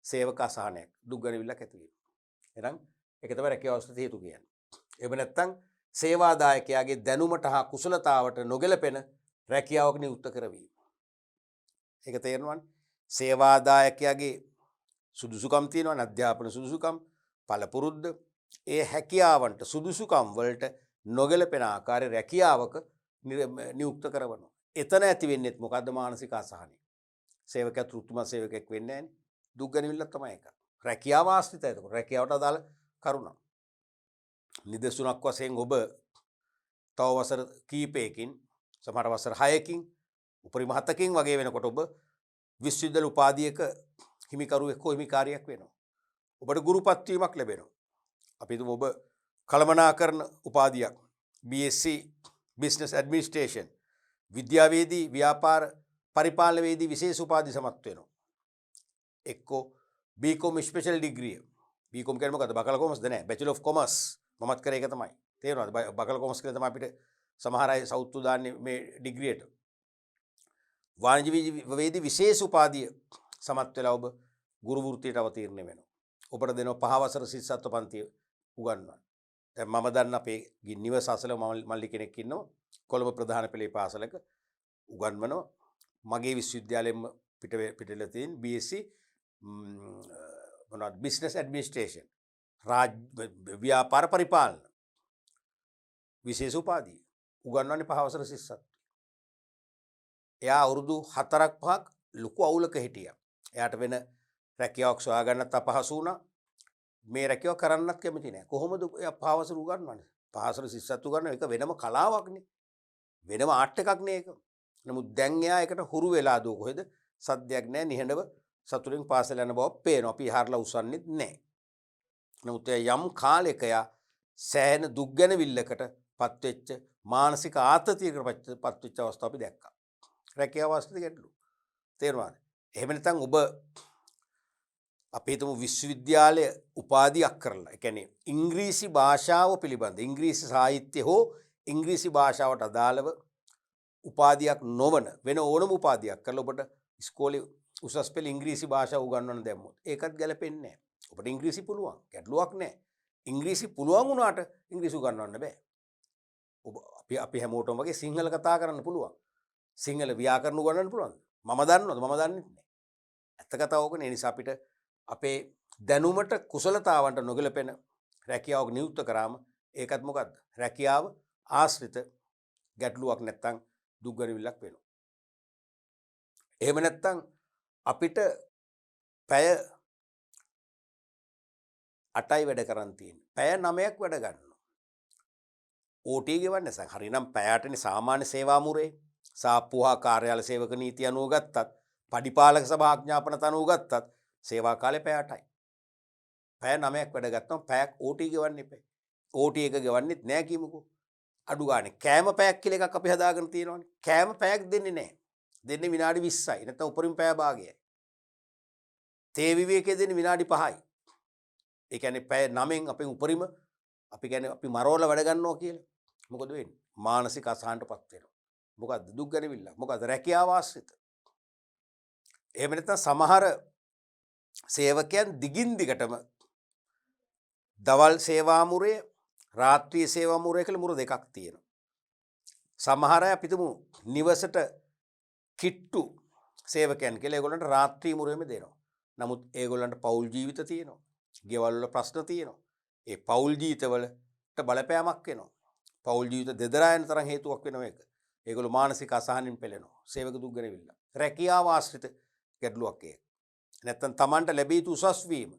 Speaker 1: සේවක අසහනයක් දුක් ගැනවිල්ලක් ඇති වෙනවා. එහෙනම් ඒක තමයි රැකියාව ආශ්‍රිත හේතු කියන්නේ. එහෙම නැත්නම් සේවාදායකයාගේ දැනුමට හා කුසලතාවට නොගැලපෙන රැකියාවක නියුක්ත කරවීම. ඒක තේරෙනවනේ. සේවාදායකයාගේ සුදුසුකම් තියෙනවා අධ්‍යාපන සුදුසුකම් පළපුරුද්ද ඒ හැකියාවන්ට සුදුසුකම් වලට නොගැලපෙන ආකාරයේ රැකියාවක නියුක්ත කරනවා. එතන ඇති වෙන්නේ මොකද්ද? මානසික අසහනය. සේවකයා තෘප්තිමත් සේවකයෙක් වෙන්නේ නැහැනේ. දුක් ගැනවිල්ලක් තමයි ඒක. රැකියාව ආශ්‍රිතයි. ඒක රැකියාවට අදාළ කරුණක්. නිදසුනක් වශයෙන් ඔබ තව වසර කීපයකින් සමහර වසර 6කින් උපරිම 7කින් වගේ වෙනකොට ඔබ විශ්වවිද්‍යාල උපාධියක හිමිකරුවෙක් හෝ හිමිකාරියක් වෙනවා. ඔබට ගුරුපත් වීමක් ලැබෙනවා. අපි හිතමු ඔබ කළමනාකරන උපාධියක් BSc Business Administration විද්‍යාවේදී ව්‍යාපාර පරිපාලනවේදී විශේෂ උපාධි සමත් වෙනවා. එක්කෝ BCom ස්පෙෂල් ඩිග්‍රිය. BCom කියන්නේ මොකද්ද? බකල කොමර්ස්ද නෑ. Bachelor of Commerce මමත් කරේ ඒක තමයි. තේරෙනවද? බකල කොමර්ස් කියලා තමයි අපිට සමහර අය සෞතු දාන්නේ මේ ඩිග්‍රියට. වාණිජ්‍ය විශේෂ උපාධිය සමත් වෙලා ඔබ ගුරු වෘත්තියට අවතීර්ණ වෙනවා. ඔබට දෙනවා 5 වසර ශිෂ්‍යත්ව පන්තිය උගන්වන්න. දැන් මම දන්න අපේ නිවස අසල මල්ලි කෙනෙක් ඉන්නවා. කොළඹ ප්‍රධාන පෙළේ පාසලක උගන්වනවා. මගේ විශ්වවිද්‍යාලයෙන්ම පිටලා තියෙන BSc මොනවද Business Administration ව්‍යාපාර පරිපාලන විශේෂ උපාධිය උගන්වන්නේ 5 වසර ශිෂ්‍යත්ව. එයා අවුරුදු 4ක් 5ක් ලොකු අවුලක හිටියා. එයාට වෙන රැකියාවක් සොයාගන්නත් අපහසු වුණා. මේ රැකියාව කරන්නත් කැමති නෑ. කොහොමද එයා 5 වසර උගන්වන්නේ? 5 වසර ශිෂ්‍යත්ව උගන්වන එක වෙනම කලාවක්නේ. වෙනම ආර්ට් එකක් නේ ඒක. නමුත් දැන් එයා ඒකට හුරු වෙලා දෝ කොහෙද? සද්දයක් නෑ නිහඬව සතුටින් පාසල යන බව පේනවා. අපි හරලා උස්සන්නෙත් නෑ. නමුත් යම් කාලයක එයා සෑහෙන දුක් ගැනවිල්ලකට පත්වෙච්ච මානසික ආතතියකට පත්වෙච්ච අවස්ථාව අපි දැක්කා. රැකියාව ආශ්‍රිත ගැටලු. තේරුණාද? එහෙම නැත්නම් ඔබ අපි හිතමු විශ්වවිද්‍යාලය උපාධියක් කරලා, ඒ කියන්නේ ඉංග්‍රීසි භාෂාව පිළිබඳ ඉංග්‍රීසි සාහිත්‍ය හෝ ඉංග්‍රීසි භාෂාවට අදාළව උපාධියක් නොවන වෙන ඕනම උපාධියක් කරලා ඔබට ඉස්කෝලේ උසස් පෙළ ඉංග්‍රීසි භාෂාව උගන්වන්න දැම්මොත් ඒකත් ගැලපෙන්නේ නැහැ. ඔබට ඉංග්‍රීසි පුළුවන්. ගැටලුවක් නැහැ. ඉංග්‍රීසි පුළුවන් වුණාට ඉංග්‍රීසි උගන්වන්න බෑ. ඔබ අපි හැමෝටම වගේ සිංහල කතා කරන්න පුළුවන්. සිංහල ව්‍යාකරණ උගන්වන්න පුළුවන්. මම දන්නවද? මම දන්නේ නැහැ. ඇත්ත කතාව ඕකනේ. ඒ නිසා අපිට අපේ දැනුමට කුසලතාවන්ට නොගැලපෙන රැකියාවක් නියුක්ත කරාම ඒකත් මොකද්ද? රැකියාව ආශ්‍රිත ගැටලුවක් නැත්තම් දුක් ගැනවිල්ලක් වෙනවා. එහෙම නැත්තම් අපිට පැය 8යි වැඩ කරන් තියෙන්නේ. පැය 9ක් වැඩ ගන්නවා. OT ගෙවන්නේ නැහැ. හරිනම් පැය 8නේ සාමාන්‍ය සේවා මුරේ. සාප්පුවා කාර්යාල සේවක නීති අනුව ගත්තත්, පඩිපාලක සභා ආඥාපන අනුව ගත්තත් සේවා කාලේ පැය 8යි. පැය 9ක් වැඩ ගත්තම පැයක් OT ගෙවන්න එපා. OT එක ගෙවන්නෙත් නෑ කියමුකෝ. අඩු ගානේ කෑම පැයක් කියලා එකක් අපි හදාගෙන තියෙනවානේ. කෑම පැයක් දෙන්නේ නෑ. දෙන්නේ විනාඩි 20යි. නැත්නම් උපරිම පැය භාගයයි. තේ විවේකයේ දෙන්නේ විනාඩි 5යි. ඒ කියන්නේ පැය 9න් අපේ උපරිම අපි කියන්නේ අපි මරවල වැඩ ගන්නවා කියලා. මොකද වෙන්නේ? මානසික අසහනටපත් වෙනවා. මොකද්ද? දුක් ගැනවිල්ල. මොකද්ද? රැකියාව ආශ්‍රිත. එහෙම නැත්නම් සමහර සේවකයන් දිගින් දිගටම දවල් සේවා මුරේ රාත්‍රී සේවා මුරේ කියලා මුර දෙකක් තියෙනවා. සමහර අය අපිටම නිවසට කිට්ටු සේවකයන් කියලා ඒගොල්ලන්ට රාත්‍රී මුරේම දෙනවා. නමුත් ඒගොල්ලන්ට පෞල් ජීවිත තියෙනවා. ගෙවල් වල ප්‍රශ්න තියෙනවා. ඒ පෞල් ජීවිතවලට බලපෑමක් වෙනවා. පෞල් ජීවිත දෙදරා යන තරම් හේතුවක් වෙනවා ඒක. ඒගොල්ලෝ මානසික අසහනින් පෙළෙනවා. සේවක දුක් ගැනවිල්ල. රැකියාව ආශ්‍රිත ගැටලුවක් ඒක. නැත්තම් Tamanට ලැබී යුතු උසස් වීම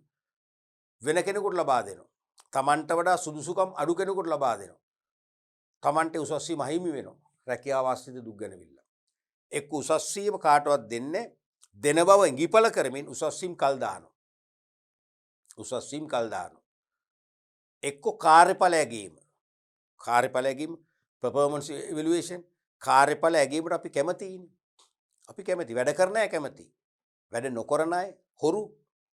Speaker 1: වෙන කෙනෙකුට ලබා දෙනවා. Tamanට වඩා සුදුසුකම් අඩු කෙනෙකුට ලබා දෙනවා. තමන්ට උසස් වීම අහිමි වෙනවා. රැකියාව ආශ්‍රිත දුක් ගැනවිල්ල. එක් උසස් වීම කාටවත් දෙන්නේ දෙන බව ඉඟිපල කරමින් උසස් වීම කල් දානවා. උසස් වීම කල් දානවා. එක්ක කාර්යඵල ඇගීම. කාර්යඵල ඇගීම performance evaluation කාර්යඵල ඇගීමට අපි කැමතියි. අපි කැමති වැඩ කරන අය කැමති. වැඩ නොකරන අය හොරු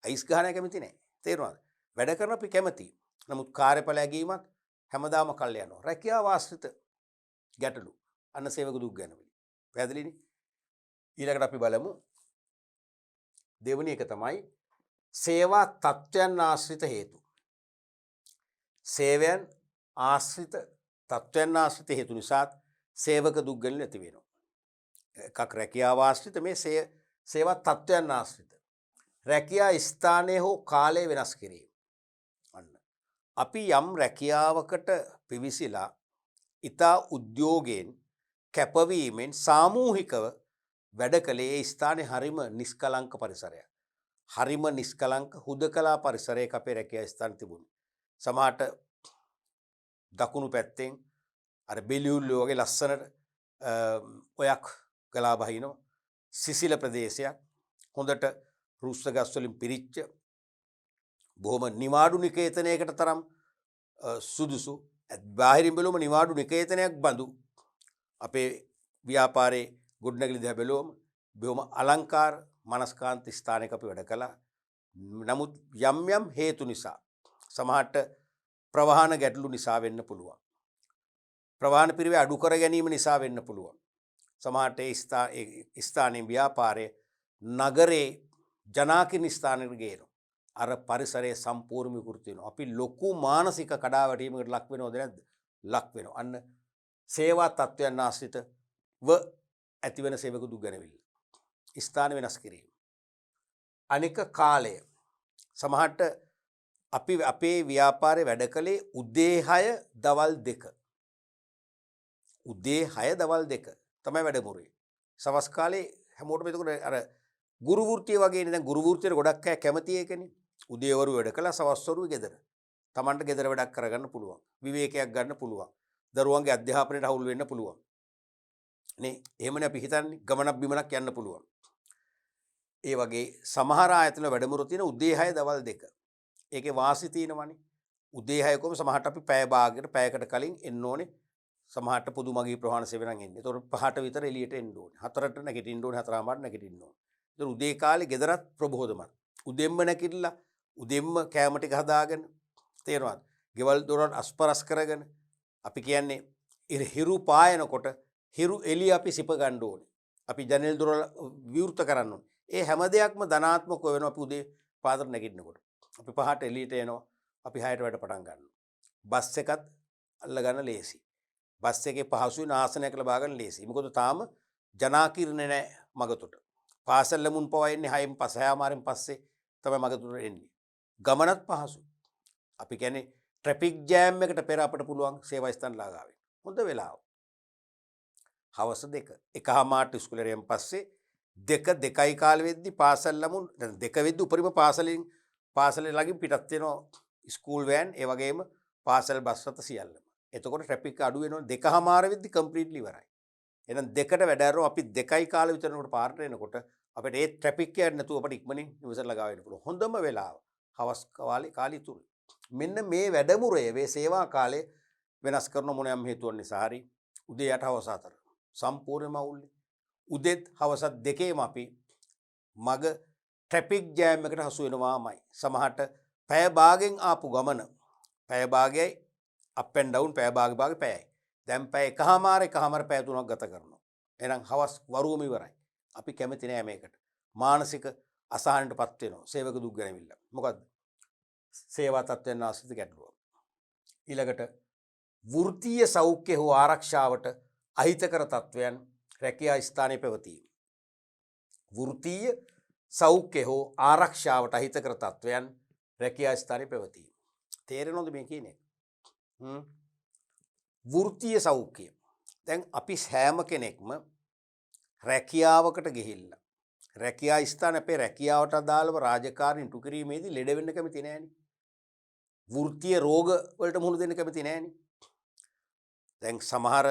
Speaker 1: අයිස් ගහන අය කැමති නැහැ. තේරුණාද? වැඩ කරන අපි කැමති. නමුත් කාර්යඵල ඇගීමක් හැමදාම කල් යනවා. රැකියාව ආශ්‍රිත ගැටලු අන්න සේවක දුක් ගැනවිලි. පැහැදිලිනේ? ඊළඟට අපි බලමු දෙවෙනි එක තමයි සේවා තත්ත්වයන් ආශ්‍රිත හේතු. සේවයන් ආශ්‍රිත තත්ත්වයන් ආශ්‍රිත හේතු නිසා සේවක දුක් ගැනවිලි ඇති වෙනවා. එකක් රැකියාව ආශ්‍රිත මේ සේවා තත්ත්වයන් ආශ්‍රිත. රැකියා ස්ථානය හෝ කාලය වෙනස් කිරීම. අන්න. අපි යම් රැකියාවකට පිවිසිලා ඉතා උද්‍යෝගයෙන් කැපවීමෙන් සාමූහිකව වැඩ කළේ ඒ ස්ථානයේ හරිම නිස්කලංක පරිසරයක්. හරිම නිස්කලංක හුදකලා පරිසරයක අපේ රැකියා ස්ථාන තිබුණේ. සමහරට දකුණු පැත්තෙන් අර බෙලියුල්ල වගේ ලස්සනට ඔයක් ගලා බහිනවා. සිසිල ප්‍රදේශයක් හොඳට රුස්ස ගස් වලින් පිරිච්ච බොහොම නිවාඩු නිකේතනයකට තරම් සුදුසු බාහිරින් බැලුවම නිවාඩු නිකේතනයක් බඳු අපේ ව්‍යාපාරයේ ගොඩනැගිලි දිහා බැලුවම බොහොම අලංකාර මනස්කාන්ත ස්ථානයක අපි වැඩ කළා. නමුත් යම් යම් හේතු නිසා සමහරට ප්‍රවාහන ගැටලු නිසා වෙන්න පුළුවන්. ප්‍රවාහන පිරිවේ අඩු කර ගැනීම නිසා වෙන්න පුළුවන්. සමහරට ඒ ස්ථානයේ ව්‍යාපාරයේ නගරේ ජනාකින් ස්ථානයකට ගේනවා. අර පරිසරයේ සම්පූර්ණ විකෘති වෙනවා. අපි ලොකු මානසික කඩාවැටීමකට ලක් වෙනවද නැද්ද? ලක් වෙනවා. අන්න සේවා තත්ත්වයන් ආශ්‍රිතව ඇතිවන සේවක දුක් ගැනවිල්ල. ස්ථාන වෙනස් කිරීම. අනික කාලය. සමහරට අපි අපේ ව්‍යාපාරේ වැඩ කළේ උදේ 6 දවල් 2. උදේ 6 දවල් 2 තමයි වැඩමුරුවේ. සවස් කාලේ හැමෝටම එතකොට අර ගුරු වෘත්තිය වගේනේ. දැන් ගුරු වෘත්තියට ගොඩක් අය කැමති ඒකනේ. උදේවරු වැඩ කළා සවස්වරු ගෙදර. Tamanට ගෙදර වැඩක් කරගන්න පුළුවන්. විවේකයක් ගන්න පුළුවන්. දරුවන්ගේ අධ්‍යාපනයට අවුල් වෙන්න පුළුවන්. නේ එහෙමනේ අපි හිතන්නේ ගමනක් බිමනක් යන්න පුළුවන්. ඒ වගේ සමහර ආයතන වැඩමුරු තියෙන උදේ 6 දවල් 2. ඒකේ වාසි තියෙනවනේ. උදේ 6 කොම සමහරට අපි පැය භාගයකට පැයකට කලින් එන්න ඕනේ. සමහරට පොදු මගී ප්‍රවාහන සේවයෙන් එන්නේ. ඒතකොට 5ට විතර එළියට එන්න ඕනේ. 4ට නැගිටින්න ඕනේ. 4:00ට නැගිටින්න ඕනේ. ඒතකොට උදේ කාලේ ගෙදරත් ප්‍රබෝධමත්. උදෙන්ම නැගිටලා උදෙන්ම කෑම ටික හදාගෙන තේරෙනවද? ගෙවල් දොරවල් අස්පරස් කරගෙන අපි කියන්නේ හිරු පායනකොට හිරු එළිය අපි සිප ගන්න ඕනේ. අපි ජනෙල් දොරවල් විවෘත කරන්න ඕනේ. ඒ හැම දෙයක්ම ධනාත්මකව වෙනවා අපි උදේ පාදර නැගිටිනකොට. අපි 5ට එළියට එනවා. අපි 6ට වැඩ පටන් ගන්නවා. බස් එකත් අල්ල ගන්න ලේසි. බස් එකේ පහසුවෙන් ආසනයක් ලබා ගන්න ලේසි. මොකද තාම ජනාකීර්ණේ නැහැ මගතොට. පාසල් ලැබුන් පවා එන්නේ 6න් පස්සේ 6:00 පස්සේ තමයි මගතොට එන්නේ. ගමනත් පහසු. අපි කියන්නේ ට්‍රැෆික් ජෑම් එකට පෙර අපිට පුළුවන් සේවා ස්ථාන ලා ගාවෙන්න. හොඳ වෙලාව. හවස 2 1:00ට ඉස්කෝලේ යන් පස්සේ 2:02යි කාලෙ වෙද්දි පාසල් ළමුන් දැන් 2 වෙද්දි උපරිම පාසලේ ළඟින් පිටත් වෙනවා ස්කූල් වෑන් ඒ වගේම පාසල් බස් රථ සියල්ලම. එතකොට ට්‍රැෆික් අඩු වෙනවා 2:00 වෙද්දි කම්ප්ලීට්ලි ඉවරයි. එහෙනම් 2ට වැඩ අරව අපි 2යි කාලෙ විතරනකොට පාරට එනකොට අපිට ඒ ට්‍රැෆික් එක නැතුව අපිට ඉක්මනින් නිවසට ළඟා වෙන්න පුළුවන්. හොඳම වෙලාව හවස් කාලේ තුරු. මෙන්න මේ වැඩමුළුවේ මේ සේවා කාලේ වෙනස් කරන මොනෑම හේතුවක් නිසා හරි උදේ 8 හවස 4 සම්පූර්ණයෙන්ම අවුල්නේ. උදේත් හවසත් දෙකේම අපි මග ට්‍රැෆික් ජෑම් එකට හසු වෙනවාමයි. සමහරට පැය භාගෙන් ආපු ගමන පැය භාගයයි අප් ඇන්ඩ් ඩවුන් පැය භාගෙ පැයයි. දැන් පැය එකමාර පැය 3ක් ගත කරනවා. එහෙනම් හවස් වරුවම ඉවරයි. අපි කැමති නෑ මේකට. මානසික අසහනයටපත් වෙනවා. සේවක දුක් ගැනවිල්ල. මොකද්ද? සේවා තත්ත්වයන් ආශ්‍රිත ගැටලුව. ඊළඟට වෘත්තීය සෞඛ්‍ය හෝ ආරක්ෂාවට අහිතකර තත්ත්වයන් රැකියා ස්ථානයේ පැවතීම. වෘත්තීය සෞඛ්‍ය හෝ ආරක්ෂාවට අහිතකර තත්ත්වයන් රැකියා ස්ථානයේ පැවතීම. තේරෙනවද මේ කියන්නේ? වෘත්තීය සෞඛ්‍ය. දැන් අපි සෑම කෙනෙක්ම රැකියාවකට ගිහිල්ලා රැකියා ස්ථාන අපේ රැකියාවට අදාළව රාජකාරී ඉටු කිරීමේදී ලෙඩ වෙන්න කැමති නෑනේ. වෘත්තීය රෝග වලට මුහුණ දෙන්න කැමති නෑනේ. දැන් සමහර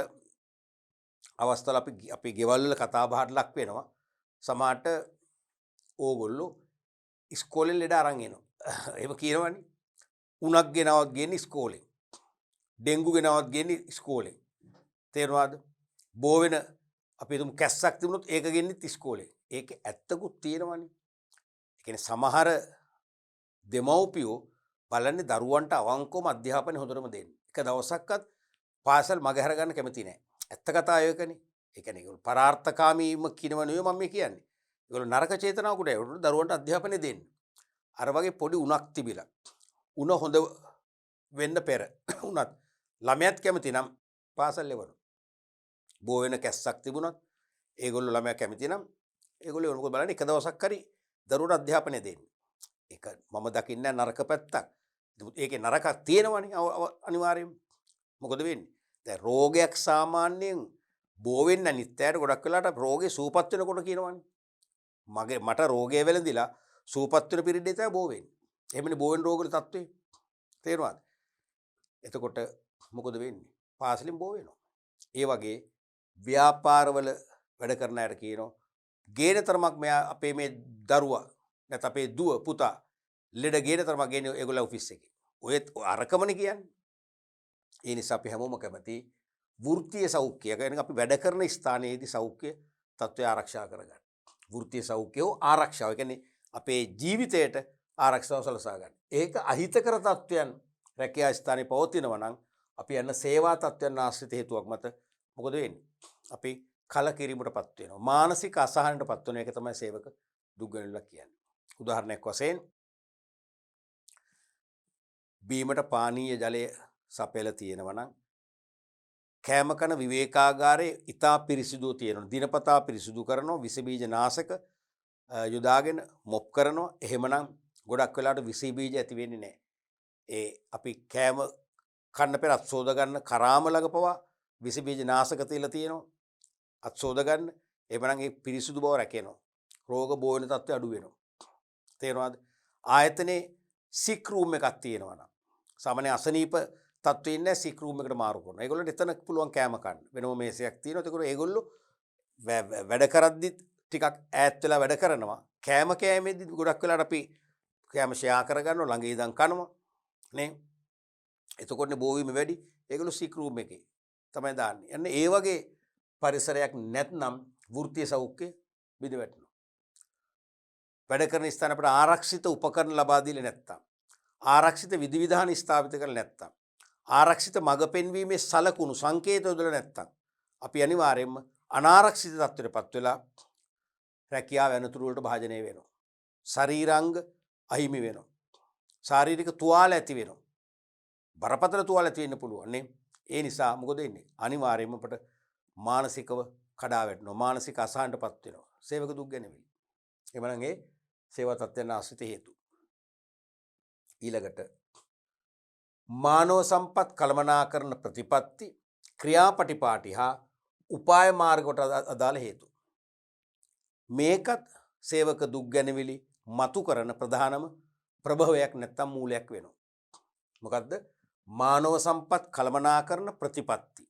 Speaker 1: අවස්ථාවල අපි ගෙවල් වල කතා බහට ලක් වෙනවා. සමහරට ඕගොල්ලෝ ඉස්කෝලේ ලෙඩ අරන් එනවා. එහෙම කියනවනේ. උණක් ගෙනවත් ගේන්නේ ඉස්කෝලේ. ඩෙන්ගු ගෙනවත් ගේන්නේ ඉස්කෝලේ. තේරෙනවද? බෝ වෙන අපි හිතමු කැස්සක් තිබුණොත් ඒක ගෙන්නෙත් ඉස්කෝලේ. ඒකේ ඇත්තකුත් තියෙනවනේ. ඒ කියන්නේ සමහර දෙමව්පියෝ බලන්නේ දරුවන්ට අවංකවම අධ්‍යාපනය හොඳටම දෙන්න. එක දවසක්වත් පාසල් මගහැර ගන්න කැමති නැහැ. ඇත්ත කතාව ඒකනේ. ඒ කියන්නේ ඒගොල්ලෝ පරාර්ථකාමීම කියනව නෙවෙයි මම මේ කියන්නේ. ඒගොල්ලෝ නරක චේතනාවකට ඒගොල්ලෝ දරුවන්ට අධ්‍යාපනය දෙන්න. අර වගේ පොඩි උණක් තිබිලා උණ හොඳ වෙන්න පෙර උනත් ළමයාත් කැමති නම් පාසල් එවනවා. බෝ වෙන කැස්සක් තිබුණත් ඒගොල්ලෝ ළමයා කැමති නම් ඒගොල්ලෝ මොකද බලන්නේ එක දවසක් හරි දරුවන්ට අධ්‍යාපනය දෙන්න. ඒක මම දකින්නේ නරක පැත්තක්. ඒකේ නරකක් තියෙනවනේ අනිවාර්යයෙන්ම. මොකද වෙන්නේ? දැන් රෝගයක් සාමාන්‍යයෙන් බෝ වෙන්න නිත්‍යයට ගොඩක් වෙලාට රෝගේ සූපත් වෙනකොට කියනවනේ. මට රෝගය වෙලඳිලා සූපත් වෙන පිරිඩේ තමයි බෝ වෙන්නේ. එහෙමනේ බෝ වෙන රෝගවල තත්ත්වේ. තේරුණාද? එතකොට මොකද වෙන්නේ? පාසලෙන් බෝ වෙනවා. ඒ වගේ ව්‍යාපාරවල වැඩ කරන අයට කියනවා ගේන තරමක් මෙයා අපේ මේ දරුවා නැත්නම් අපේ දුව පුතා ලෙඩ ගේන තරමක් ගේන්නේ ඒගොල්ලෝ ඔෆිස් එකේ. ඔය අරකමනේ කියන්නේ. ඒ නිසා අපි හැමෝම කැමති වෘත්තීය සෞඛ්‍යය. කියන්නේ අපි වැඩ කරන ස්ථානයේදී සෞඛ්‍ය තත්ත්වය ආරක්ෂා කරගන්න. වෘත්තීය සෞඛ්‍යය ආරක්ෂාව. කියන්නේ අපේ ජීවිතයට ආරක්ෂාව සලසා ගන්න. ඒක අහිතකර තත්ත්වයන් රැකියා ස්ථානයේ පවතිනවා නම් අපි යන සේවා තත්ත්වයන් ආශ්‍රිත හේතුවක් මත මොකද වෙන්නේ? අපි කලකිරීමටපත් වෙනවා. මානසික අසහනයටපත් වෙන එක තමයි සේවක දුක්ගැනුල්ලක් කියන්නේ. උදාහරණයක් වශයෙන් බීමට පානීය ජලය සපයලා තියෙනවා නම් කෑම කන විවේකාගාරයේ ඉතා පිරිසිදුව තියෙනවා. දිනපතා පිරිසිදු කරනවා, විස බීජ නාශක යොදාගෙන මොප් කරනවා. එහෙමනම් ගොඩක් වෙලාවට විස බීජ ඇති වෙන්නේ නැහැ. ඒ අපි කෑම කන්න පෙර අත්සෝද ගන්න කරාම ළඟ පවා විස බීජ නාශක තියලා තියෙනවා. අත්සෝද ගන්න. එහෙමනම් ඒ පිරිසිදු බව රැකෙනවා. රෝග බෝ වෙන තත්ත්වය අඩු වෙනවා. තේරෙනවද? ආයතනයේ සික් රූම් එකක් තියෙනවා නම් සාමාන්‍ය අසනීප තත්ත්වෙ ඉන්නේ සික් රූම් එකට මාරු කරනවා. ඒගොල්ලන්ට එතන පුළුවන් කෑම කන්න. වෙනම මේසයක් තියෙනවා. ඒකෝර ඒගොල්ලෝ වැඩ කරද්දිත් ටිකක් ඈත් වෙලා වැඩ කරනවා. කෑමේදී ගොඩක් වෙලාවට අපි කෑම ෂෙයා කරගන්නවා ළඟ ඉඳන් කනවා. නේ? එතකොටනේ බෝවීම වැඩි. ඒගොල්ලෝ සික් රූම් එකේ තමයි දාන්නේ. එන්නේ ඒ වගේ පරිසරයක් නැත්නම් වෘත්තීය සෞඛ්‍ය බිඳ වැටෙනවා. වැඩ කරන ස්ථාන අපිට ආරක්ෂිත උපකරණ ලබා දීලා නැත්නම් ආරක්ෂිත විධිවිධාන ස්ථාපිත කරලා නැත්නම් ආරක්ෂිත මඟ පෙන්වීමේ සලකුණු සංකේත යොදලා නැත්නම් අපි අනිවාර්යයෙන්ම අනාරක්ෂිත තත්ත්වයටපත් වෙලා රැකියාව වෙනතුරු වලට භාජනය වෙනවා. ශරීරාංග අහිමි වෙනවා. ශාරීරික තුවාල ඇති වෙනවා. බරපතල තුවාල ඇති වෙන්න පුළුවන් නේ. ඒ නිසා මොකද වෙන්නේ? අනිවාර්යයෙන්ම අපට මානසිකව කඩා වැටෙනවා. මානසික අසහනටපත් වෙනවා. සේවක දුක් ගැනීම. එමනම් ඒ සේවා තත්ත්වයන් ආශ්‍රිත හේතු. ඊළඟට මානව සම්පත් කළමනාකරන ප්‍රතිපත්ති ක්‍රියාපටිපාටි හා උපාය මාර්ගවලට අදාළ හේතු. මේකත් සේවක දුක් ගැනවිලි මතු කරන ප්‍රධානම ප්‍රභවයක් නැත්තම් මූලයක් වෙනවා. මොකද්ද? මානව සම්පත් කළමනාකරන ප්‍රතිපත්ති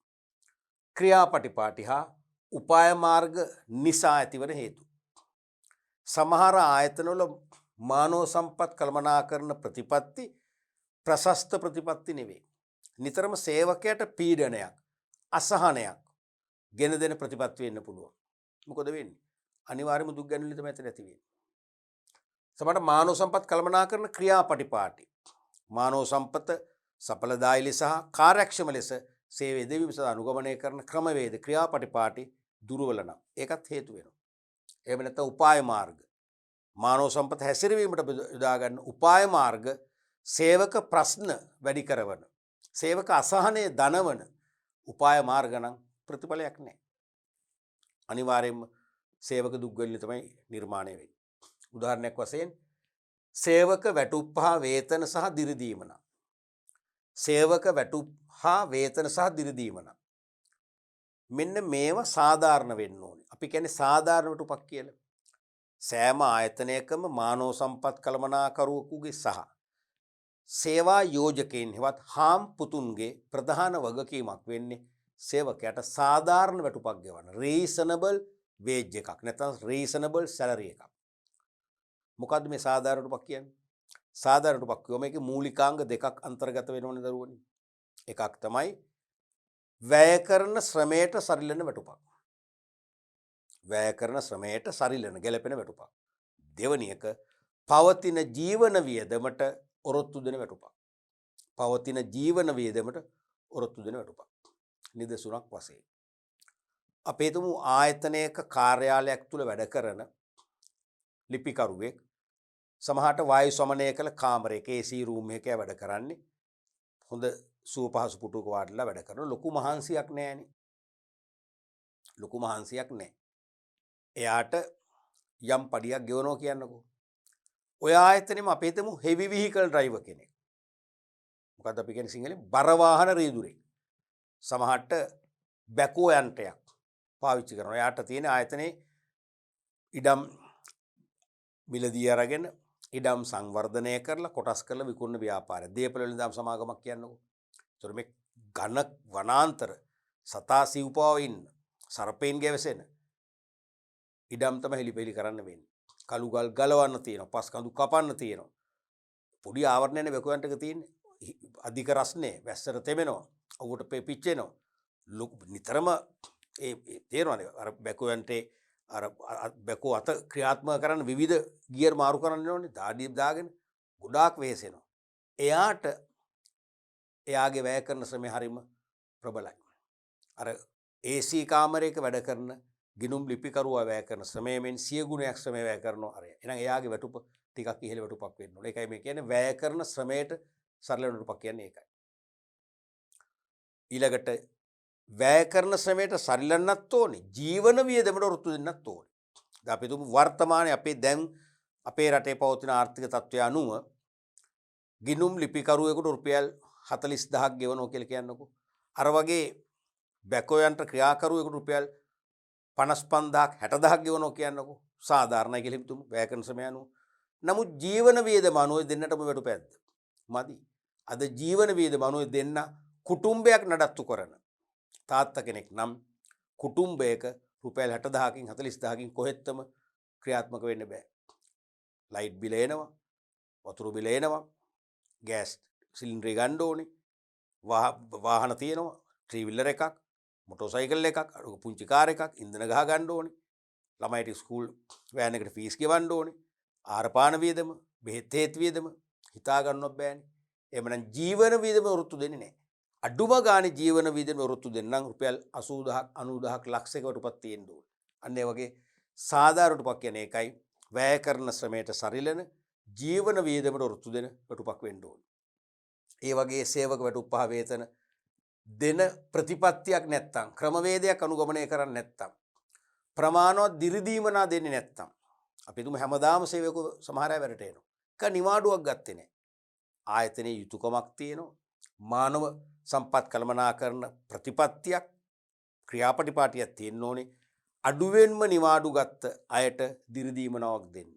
Speaker 1: ක්‍රියාපටිපාටි හා උපාය මාර්ග නිසා ඇතිවන හේතු. සමහර ආයතනවල මානව සම්පත් කළමනාකරන ප්‍රතිපත්ති ප්‍රශස්ත ප්‍රතිපත්ති නෙවෙයි. නිතරම සේවකයට පීඩනයක්, අසහනයක් ගෙන දෙන ප්‍රතිපත්ති වෙන්න පුළුවන්. මොකද වෙන්නේ? අනිවාර්යයෙන්ම දුක් ගැනවිලි තමයි ඇති වෙන්නේ. සමහරට මානව සම්පත් කළමනාකරන ක්‍රියාපටිපාටි මානව සම්පත සඵලදායී ලෙස සහ කාර්යක්ෂම ලෙස සේවය දෙවීම සඳහා අනුගමනය කරන ක්‍රමවේද ක්‍රියාපටිපාටි දුර්වල නම් ඒකත් හේතු වෙනවා. එහෙම නැත්නම් උපාය මාර්ග මානව සම්පත හැසිරවීමට යොදා ගන්න උපාය මාර්ග සේවක ප්‍රශ්න වැඩි කරවන සේවක අසහනය දනවන උපාය මාර්ග නම් ප්‍රතිඵලයක් නැහැ. අනිවාර්යයෙන්ම සේවක දුක් ගැනවිලි තමයි නිර්මාණය වෙන්නේ. උදාහරණයක් වශයෙන් සේවක වැටුප් හා වේතන සහ දිරිදීම නම් සේවක වැටුප් හා වේතන සහ දිරිදීම නම් මෙන්න මේවා සාධාරණ වෙන්න ඕනේ. අපි කියන්නේ සාධාරණ වැටුපක් කියලා. සෑම ආයතනයකම මානව සම්පත් කළමනාකරුවෙකුගේ සහ සේවා යෝජකයින් හෙවත් හාම් පුතුන්ගේ ප්‍රධාන වගකීමක් වෙන්නේ සේවකයට සාධාරණ වැටුපක් ගෙවන්න. රීසනබල් වේජ් එකක් නැත්නම් රීසනබල් සැලරි එකක්. මොකද්ද මේ සාධාරණ වැටුපක් කියන්නේ? සාධාරණ වැටුපක් කියවම ඒකේ මූලිකාංග දෙකක් අන්තර්ගත වෙනවනේ දරුවනේ. එකක් තමයි වැය කරන ශ්‍රමයට සරිලන වැටුපක්. වැය කරන ශ්‍රමයට සරිලන ගැලපෙන වැටුපක්. දෙවැනි එක පවතින ජීවන වියදමට ඔරොත්තු දෙන වැටුපක්. පවතින ජීවන වියදමට ඔරොත්තු දෙන වැටුපක්. නිදසුනක් වශයෙන් අපි හිතමු ආයතනයක කාර්යාලයක් තුල වැඩ කරන ලිපිකරුවෙක් සමහරට වායු සමනය කළ කාමරයක AC රූම් එකේ වැඩ කරන්නේ හොඳ සුව පහසු පුටුවක වාඩිලා වැඩ කරන ලොකු මහන්සියක් නැහැනේ. ලොකු මහන්සියක් නැහැ. එයාට යම් පඩියක් ගෙවනවා කියන්නකෝ. ඔය ආයතනෙම අපි හිතමු හෙවි විහිකල් ඩ්‍රයිවර් කෙනෙක්. මොකද්ද අපි කියන්නේ සිංහලෙන් බර වාහන රීදුරෙක්. සමහරට බැකෝ යන්ත්‍රයක් පාවිච්චි කරනවා. එයාට තියෙන ආයතනයේ ඉඩම් මිලදී අරගෙන ඉඩම් සංවර්ධනය කරලා කොටස් කරලා විකුණන ව්‍යාපාරය. දීපල වෙළඳාම් සමාගමක් කියන්නකෝ. ඒතර මේ ඝන වනාන්තර සතා සිව්පාව ඉන්න සර්පෙන් ගැවසෙන ඉඩම් තමයි හෙලිපෙලි කරන්න වෙන්නේ. කළු ගල් ගලවන්න තියෙනවා. පස් කඳු කපන්න තියෙනවා. පොඩි ආවරණයනේ බැකෝයන්ට එක තියෙන්නේ. අධික රස්නේ වැස්සට තෙමෙනවා. ඔහුට පිච්චෙනවා. නිතරම ඒ තේරෙනවනේ අර බැකෝයන්ට අර බැකෝ අත ක්‍රියාත්මක කරන්න විවිධ ගියර් මාරු කරන්න ඕනේ. දාඩිය දාගෙන ගොඩාක් වෙහෙසෙනවා. එයාට එයාගේ වැය කරන ශ්‍රමය හරිම ප්‍රබලයි. අර AC කාමරයක වැඩ කරන ගිනුම් ලිපිකරුවා වැය කරන ශ්‍රමයෙන් 100 ගුණයක් ශ්‍රමය වැය කරනවා අරය. එහෙනම් එයාගේ වැටුප ටිකක් ඉහළ වැටුපක් වෙන්න ඕනේ. ඒකයි මේ කියන්නේ වැය කරන ශ්‍රමයට සරල වැටුපක් කියන්නේ ඒකයි. ඊළඟට වැය කරන ශ්‍රමයට සරිලන්නත් ඕනේ. ජීවන වියදමට ඔරොත්තු දෙන්නත් ඕනේ. දැන් අපි තුමු වර්තමානයේ අපේ දැන් අපේ රටේ පවතින ආර්ථික තත්ත්වය අනුව ගිනුම් ලිපිකරුවෙකුට රුපියල් 40000ක් ගෙවනවා කියලා කියන්නකෝ. අර වගේ බැකෝ යන්ත්‍ර ක්‍රියාකරුවෙකුට රුපියල් 55000ක් 60000ක් ගෙවනවා කියන්නකෝ. සාධාරණයි කියලා හිතමු වැය කරන ශ්‍රමය අනුව. නමුත් ජීවන වියදම අනුව දෙන්නටම වැටුපැද්ද. මදි. අද ජීවන වියදම අනුව දෙන්න කුටුම්බයක් නඩත්තු කරන තාත්තා කෙනෙක් නම් කුටුම්බයක රුපියල් 60000කින් 40000කින් කොහෙත්ම ක්‍රියාත්මක වෙන්න බෑ. ලයිට් බිල එනවා, වතුර බිල එනවා, ගෑස් සිලින්ඩරේ ගන්න ඕනේ, වාහන තියෙනවා, ත්‍රී වීලර් එකක්, මොටෝසයිකල් එකක්, අර පුංචි කාර් එකක්, ඉන්ධන ගහ ගන්න ඕනේ, ළමයිට ස්කූල් වෑන් එකට ෆීස් ගෙවන්න ඕනේ, ආහාරපාන වියදම, බෙහෙත් හේත් වියදම හිතා ගන්නවත් බෑනේ. එහෙමනම් ජීවන වියදම වෘත්තු දෙන්නේ නැහැ. අඩුම ගානේ ජීවන වියදම වෘත්තු දෙන්නම් රුපියල් 80000ක් 90000ක් ලක්ෂයක වටුපක් තියෙන්න ඕනේ. අන්න ඒ වගේ සාධාරණ වටුපක් කියන්නේ ඒකයි. වැය කරන ශ්‍රමයට සරිලන ජීවන වියදමට වෘත්තු දෙන වටුපක් වෙන්න ඕනේ. ඒ වගේ සේවක වැටුප් පහ වේතන දෙන ප්‍රතිපත්තියක් නැත්තම් ක්‍රමවේදයක් අනුගමනය කරන්නේ නැත්තම් ප්‍රමාණවත් දිරිදීමනා දෙන්නේ නැත්තම් අපි තුමු හැමදාම සේවකව සමහර අය වැඩට එනවා. එක නිවාඩුවක් ගත්තේ නැහැ. ආයතනයේ යුතුයකමක් තියෙනවා. මානව සම්පත් කළමනාකරන ප්‍රතිපත්තියක් ක්‍රියාපටිපාටියක් තියෙන්න ඕනේ. අඩුවෙන්ම නිවාඩු ගත්ත අයට දිරිදීමනාවක් දෙන්න.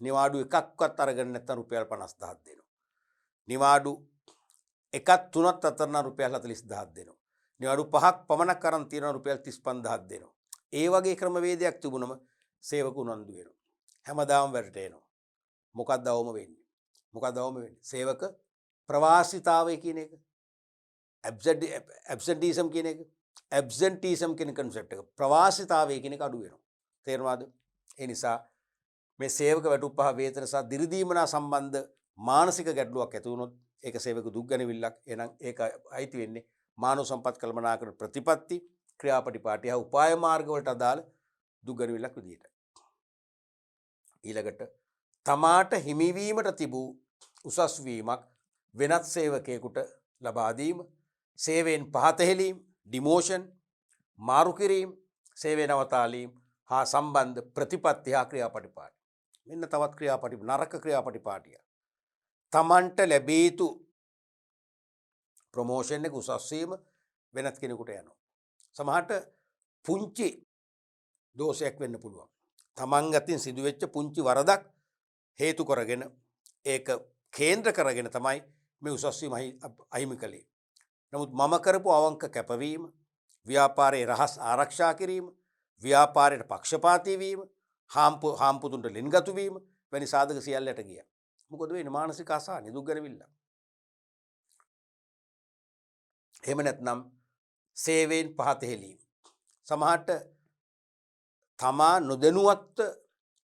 Speaker 1: නිවාඩු එකක්වත් අරගෙන නැත්නම් රුපියල් 50000ක් දෙනවා. නිවාඩු එකක් තුනක් අතර නම් රුපියල් 40000ක් දෙනවා. නිවාඩු පහක් පමණක් අරන් තියෙනවා රුපියල් 35000ක් දෙනවා. ඒ වගේ ක්‍රමවේදයක් තිබුණම සේවක උනන්දු වෙනවා. හැමදාම වැඩට එනවා. මොකක්ද අවම වෙන්නේ? මොකක්ද අවම වෙන්නේ? සේවක ප්‍රවාසිතාවය කියන එක. ඇබ්සෙන්ටිසම් කියන එක. ඇබ්සෙන්ටිසම් කියන කන්සෙප්ට් එක. ප්‍රවාසිතාවය කියන එක අඩු වෙනවා. තේරෙනවද? ඒ නිසා මේ සේවක වැටුප් පහ වේතන සහ දිරිදීමනා සම්බන්ධ මානසික ගැටලුවක් ඇති වුණොත් ඒක සේවක දුක්ගැනවිල්ලක්. එහෙනම් ඒක අයිති වෙන්නේ මානව සම්පත් කළමනාකරන ප්‍රතිපත්ති ක්‍රියාපටිපාටි හා උපාය මාර්ග වලට අදාළ දුක්ගැනවිල්ලක් විදියට. ඊළඟට තමාට හිමිවීමට තිබූ උසස් වීමක් වෙනත් සේවකයෙකුට ලබා දීම, සේවයෙන් පහත හෙලීම, ඩිමෝෂන්, මාරු කිරීම, සේවය නවතාලීම හා සම්බන්ධ ප්‍රතිපත්ති හා ක්‍රියාපටිපාටි. මෙන්න තවත් නරක ක්‍රියාපටිපාටිය. තමන්ට ලැබිය යුතු ප්‍රොමෝෂන් එක උසස් වීම වෙනත් කෙනෙකුට යනවා. සමහරට පුංචි දෝෂයක් වෙන්න පුළුවන්. තමන් අතින් සිදුවෙච්ච පුංචි වරදක් හේතු කරගෙන ඒක කේන්ද්‍ර කරගෙන තමයි මේ උසස් වීම අහිමි කළේ. නමුත් මම කරපු අවංක කැපවීම, ව්‍යාපාරයේ රහස් ආරක්ෂා කිරීම, ව්‍යාපාරයට පක්ෂපාතී වීම, හාම්පුතුන්ට ලින්ගතු වීම වැනි සාධක සියල්ලට ගියා. මොකද වෙන්නේ? මානසික අසහනය, දුක් ගැනවිල්ල. එහෙම නැත්නම් සේවයෙන් පහත හෙලීම. සමහරට තමා නොදැනුවත්ව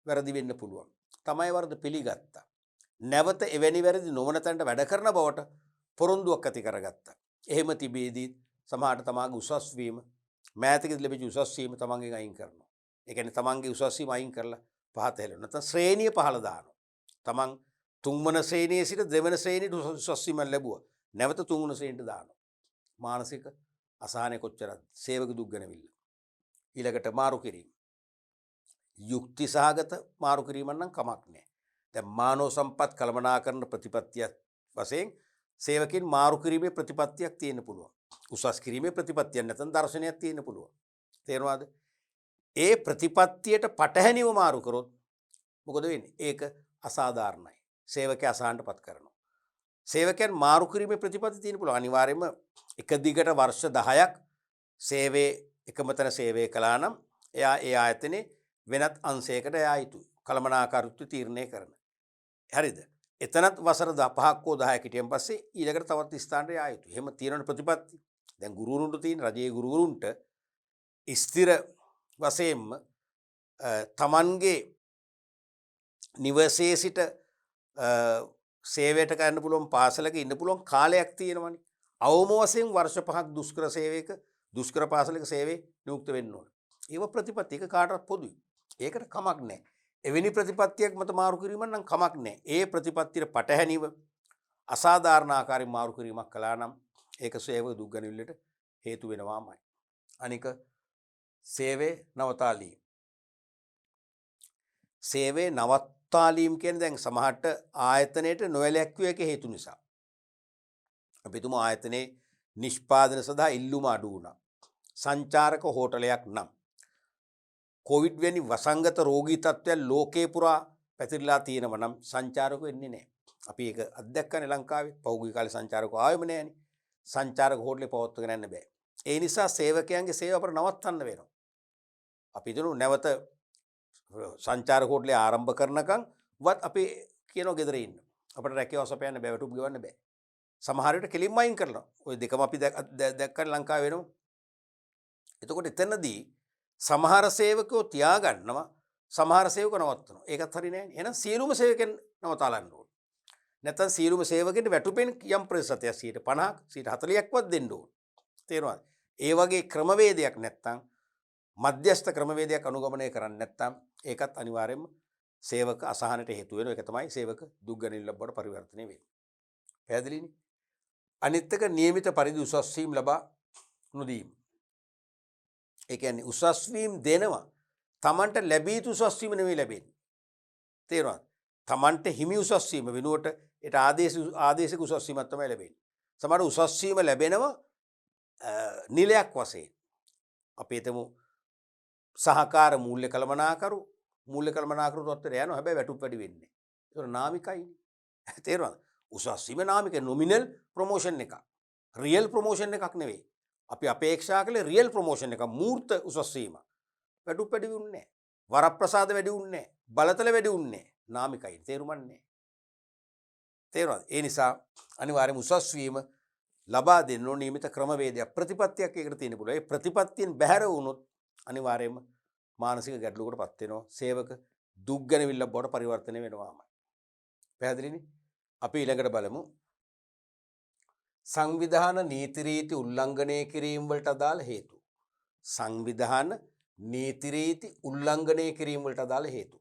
Speaker 1: වැරදි වෙන්න පුළුවන්. තමයි වරද පිළිගත්තා. නැවත එවැනි වැරදි නොවන තැනට වැඩ කරන බවට පොරොන්දුවක් ඇති කරගත්තා. එහෙම තිබේදී සමහරට තමාගේ උසස් වීම, මෑතකදී ලැබිච්ච උසස් වීම තමන්ගෙන් අයින් කරනවා. ඒ කියන්නේ තමන්ගේ උසස් වීම අයින් කරලා පහත හෙලනවා. නැත්නම් ශ්‍රේණිය පහළ දානවා. තමන් තුන්වන ශ්‍රේණියේ සිට දෙවන ශ්‍රේණියට උසස් වීම ලැබුවා. නැවත තුන්වන ශ්‍රේණියට දානවා. මානසික අසහනය කොච්චරද? සේවක දුක් ගැනවිල්ල. ඊළඟට මාරු කිරීම. යුක්ති සහගත මාරු කිරීම නම් කමක් නැහැ. දැන් මානව සම්පත් කළමනාකරන ප්‍රතිපත්තිය වශයෙන් සේවකින් මාරු කිරීමේ ප්‍රතිපත්තියක් තියෙන්න පුළුවන්. උසස් කිරීමේ ප්‍රතිපත්තියක් නැත්නම් දර්ශනයක් තියෙන්න පුළුවන්. තේරෙනවද? ඒ ප්‍රතිපත්තියට පටහැනිව මාරු කරොත් මොකද වෙන්නේ? ඒක අසාධාරණයි. සේවකයා අසහනටපත් කරනවා. සේවකයන් මාරු කිරීමේ ප්‍රතිපත්ති තියෙන්න පුළුවන්. අනිවාර්යයෙන්ම එක දිගට වර්ෂ 10ක් සේවයේ එකම තැන සේවය කළා නම් එයා ඒ ආයතනයේ වෙනත් අංශයකට යා යුතුයි. කළමනාකරුත්ව තීරණය කරන. හරිද? එතනත් වසර 5ක් හෝ 10ක් හිටියන් පස්සේ ඊළඟට තවත් ස්ථානට යා යුතුයි. එහෙම තියෙන ප්‍රතිපත්ති. දැන් ගුරුවරුන්ට තියෙන රජයේ ගුරුවරුන්ට ස්ථිර වශයෙන්ම තමන්ගේ නිවසේ සිට සේවයට ගන්න පුළුවන් පාසලක ඉන්න පුළුවන් කාලයක් තියෙනවනේ. අවම වශයෙන් වර්ෂ 5ක් දුෂ්කර සේවයක දුෂ්කර පාසලක සේවයේ නියුක්ත වෙන්න ඕන. ඒව ප්‍රතිපත්ති එක කාටවත් පොදුයි. ඒකට කමක් නැහැ. එවැනි ප්‍රතිපත්තියක් මත මාරු කිරීම නම් කමක් නැහැ. ඒ ප්‍රතිපත්තියට පටහැනිව අසාධාරණ ආකාරයෙන් මාරු කිරීමක් කළා නම් ඒක සේවක දුක් ගැනවිල්ලට හේතු වෙනවාමයි. අනික සේවයේ නවතාලීම. සේවයේ නවත්තාලීම කියන්නේ දැන් සමහරට ආයතනයේට නොවැළැක්විය එක හේතු නිසා. අපි තුමු ආයතනයේ නිෂ්පාදන සඳහා ඉල්ලුම අඩු වුණා. සංචාරක හෝටලයක් නම් කොවිඩ් වැනි වසංගත රෝගී තත්ත්වයන් ලෝකේ පුරා පැතිරලා තියෙනවා නම් සංචාරකයෝ එන්නේ නැහැ. අපි ඒක අත්දැක්කනේ ලංකාවේ. පෞද්ගලික කාලේ සංචාරකයෝ ආවෙම නැහැනේ. සංචාරක හෝටලේ පවත්වගෙන යන්න බෑ. ඒ නිසා සේවකයන්ගේ සේව අපර නවත්තන්න වෙනවා. අපි හිතමු නැවත සංචාරක හෝටලේ ආරම්භ කරනකම් වත් අපි කියනවා ගෙදර ඉන්න. අපිට රැකියාව සපයන්න බෑ, වැටුප් ගෙවන්න බෑ. සමහර විට කෙලින්ම අයින් කරනවා. ওই දෙකම අපි දැක්කනේ ලංකාවේ වෙනවා. එතකොට එතනදී සමහර සේවකයෝ තියාගන්නවා, සමහර සේවක නවත්තනවා. ඒකත් හරි නෑනේ. එහෙනම් සියලුම සේවකයන් නවතාලන්න ඕන. නැත්නම් සියලුම සේවකයන්ට වැටුපෙන් යම් ප්‍රතිශතයක් 50ක් 40ක්වත් දෙන්න ඕන. තේරුණාද? ඒ වගේ ක්‍රමවේදයක් නැත්නම් මධ්‍යස්ථ ක්‍රමවේදයක් අනුගමනය කරන්නේ නැත්නම් ඒකත් අනිවාර්යයෙන්ම සේවක අසහනට හේතු වෙනවා. ඒක තමයි සේවක දුක් ගැනවිල්ල බවට පරිවර්තනය වෙන්නේ. පැහැදිලිනේ? අනිත් එක નિયમિત පරිදි උසස් වීම ලබා නොදීම. ඒ කියන්නේ උසස් වීම දෙනවා. Tamanට ලැබී යුතු උසස් වීම නෙවෙයි ලැබෙන්නේ. තේරුණාද? Tamanට හිමි උසස් වීම වෙනුවට ඒට ආදේශික උසස් වීමක් තමයි ලැබෙන්නේ. සමහර උසස් වීම ලැබෙනවා නිලයක් වශයෙන්. අපි හිතමු සහකාර මූල්‍ය කළමනාකරු තත්ත්වයට යනවා. හැබැයි වැටුප් වැඩි වෙන්නේ. ඒක නාමිකයිනේ. තේරුණාද? උසස් වීම නාමික නොමිනල් ප්‍රොමෝෂන් එකක්. රියල් ප්‍රොමෝෂන් එකක් නෙවෙයි. අපි අපේක්ෂා කළේ රියල් ප්‍රොමෝෂන් එක, මූර්ත උසස් වීම. වැටුප් වැඩි වුන්නේ නැහැ. වරප්‍රසාද වැඩි වුන්නේ නැහැ. බලතල වැඩි වුන්නේ නැහැ. නාමිකයි. තේරුම්න්නේ. තේරුණාද? ඒ නිසා අනිවාර්යයෙන්ම උසස් වීම ලබා දෙන්න ඕන නියමිත ක්‍රමවේදයක්, ප්‍රතිපත්තියක් ඒකට තියෙන්න පුළුවන්. ඒ ප්‍රතිපත්තියෙන් බැහැර වුණොත් අනිවාර්යයෙන්ම මානසික ගැටලුවකටපත් වෙනවා. සේවක දුක් ගැනවිල්ල බවට පරිවර්තනය වෙනවාමයි. පැහැදිලිනේ? අපි ඊළඟට බලමු සංවිධාන නීති රීති උල්ලංඝනය කිරීම වලට අදාළ හේතු. සංවිධාන නීති රීති උල්ලංඝනය කිරීම වලට අදාළ හේතු.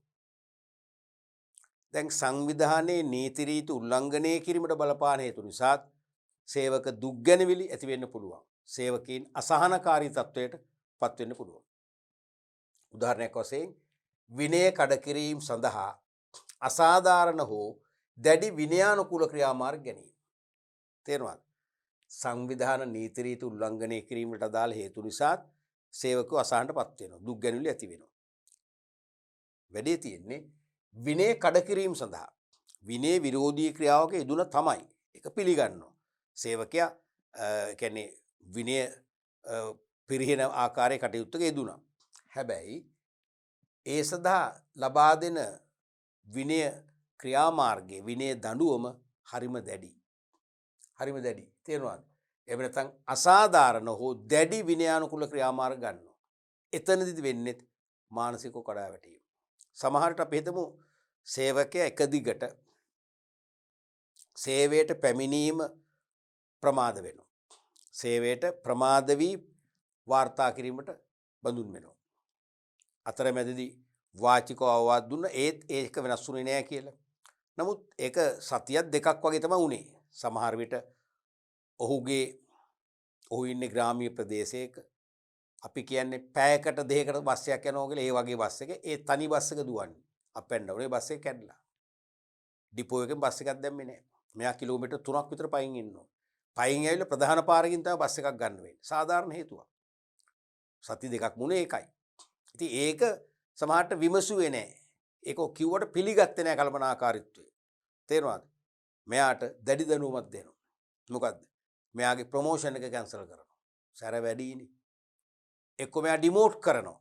Speaker 1: දැන් සංවිධානයේ නීති රීති උල්ලංඝනය කිරීමට බලපාන හේතු නිසා සේවක දුක් ගැනවිලි ඇති වෙන්න පුළුවන්. සේවකයන් අසහනකාරී තත්වයට පත් වෙන්න පුළුවන්. උදාහරණයක් වශයෙන් විනය කඩ කිරීම සඳහා අසාධාරණ හෝ දැඩි විනයානුකූල ක්‍රියාමාර්ග ගැනීම. තේරුණාද? සංවිධාන නීති රීති උල්ලංඝනය කිරීමට අදාළ හේතු නිසා සේවකයෝ අසහනටපත් වෙනවා. දුක් ගැනවිලි ඇති වෙනවා. වැඩේ තියෙන්නේ විනය කඩ කිරීම සඳහා. විනය විරෝධී ක්‍රියාවක යෙදුන තමයි. ඒක පිළිගන්නවා. සේවකයා කියන්නේ විනය පිරිහෙන ආකාරයේ කටයුත්තක යෙදුණා. හැබැයි ඒ සඳහා ලබා දෙන විනය ක්‍රියාමාර්ගයේ විනය දඬුවම හරිම දැඩි. හරිම දැඩි. තේරුණාද? එහෙම නැත්නම් අසාධාරණ හෝ දැඩි විනයානුකූල ක්‍රියාමාර්ග ගන්නවා. එතනදිත් වෙන්නේ මානසිකව කඩා වැටීම. සමහරට අපි හිතමු සේවකයා එක දිගට සේවයට පැමිණීම ප්‍රමාද වෙනවා. සේවයට ප්‍රමාද වී වාර්තා කිරීමට බඳුන් වෙනවා. අතරමැදදී වාචිකව අවවාද දුන්න ඒත් ඒක වෙනස් වුණේ නෑ කියලා. නමුත් ඒක සතියක් දෙකක් වගේ තමයි වුණේ. සමහර විට ඔහු ඉන්නේ ග්‍රාමීය ප්‍රදේශයක. අපි කියන්නේ පැයකට දෙකකට බස් එකක් යනවා කියලා ඒ වගේ බස් එක ඒ තනි බස් එක දුවන්නේ. අප් ඇන්ඩ් ඩවුන් ඒ බස් එක කැඩලා. ඩිපෝ එකෙන් බස් එකක් දැම්මේ නෑ. මෙයා කිලෝමීටර් 3ක් විතර පයින් ඉන්නවා. පයින් ඇවිල්ලා ප්‍රධාන පාරකින් තමයි බස් එකක් ගන්න වෙන්නේ. සාධාරණ හේතුවක්. සති දෙකක් මුනේ ඒකයි. ඉතින් ඒක සමහරට විමසුවේ නෑ. ඒක කිව්වට පිළිගත්තේ නෑ කල්පනාකාරීත්වය. තේරුණාද? මෙයාට දැඩි දඬුවමක් දෙනවා. මොකද්ද? මෙයාගේ ප්‍රොමෝෂන් එක කැන්සල් කරනවා. සැර වැඩිනේ. එක්ක මෙයා ඩිමෝට් කරනවා.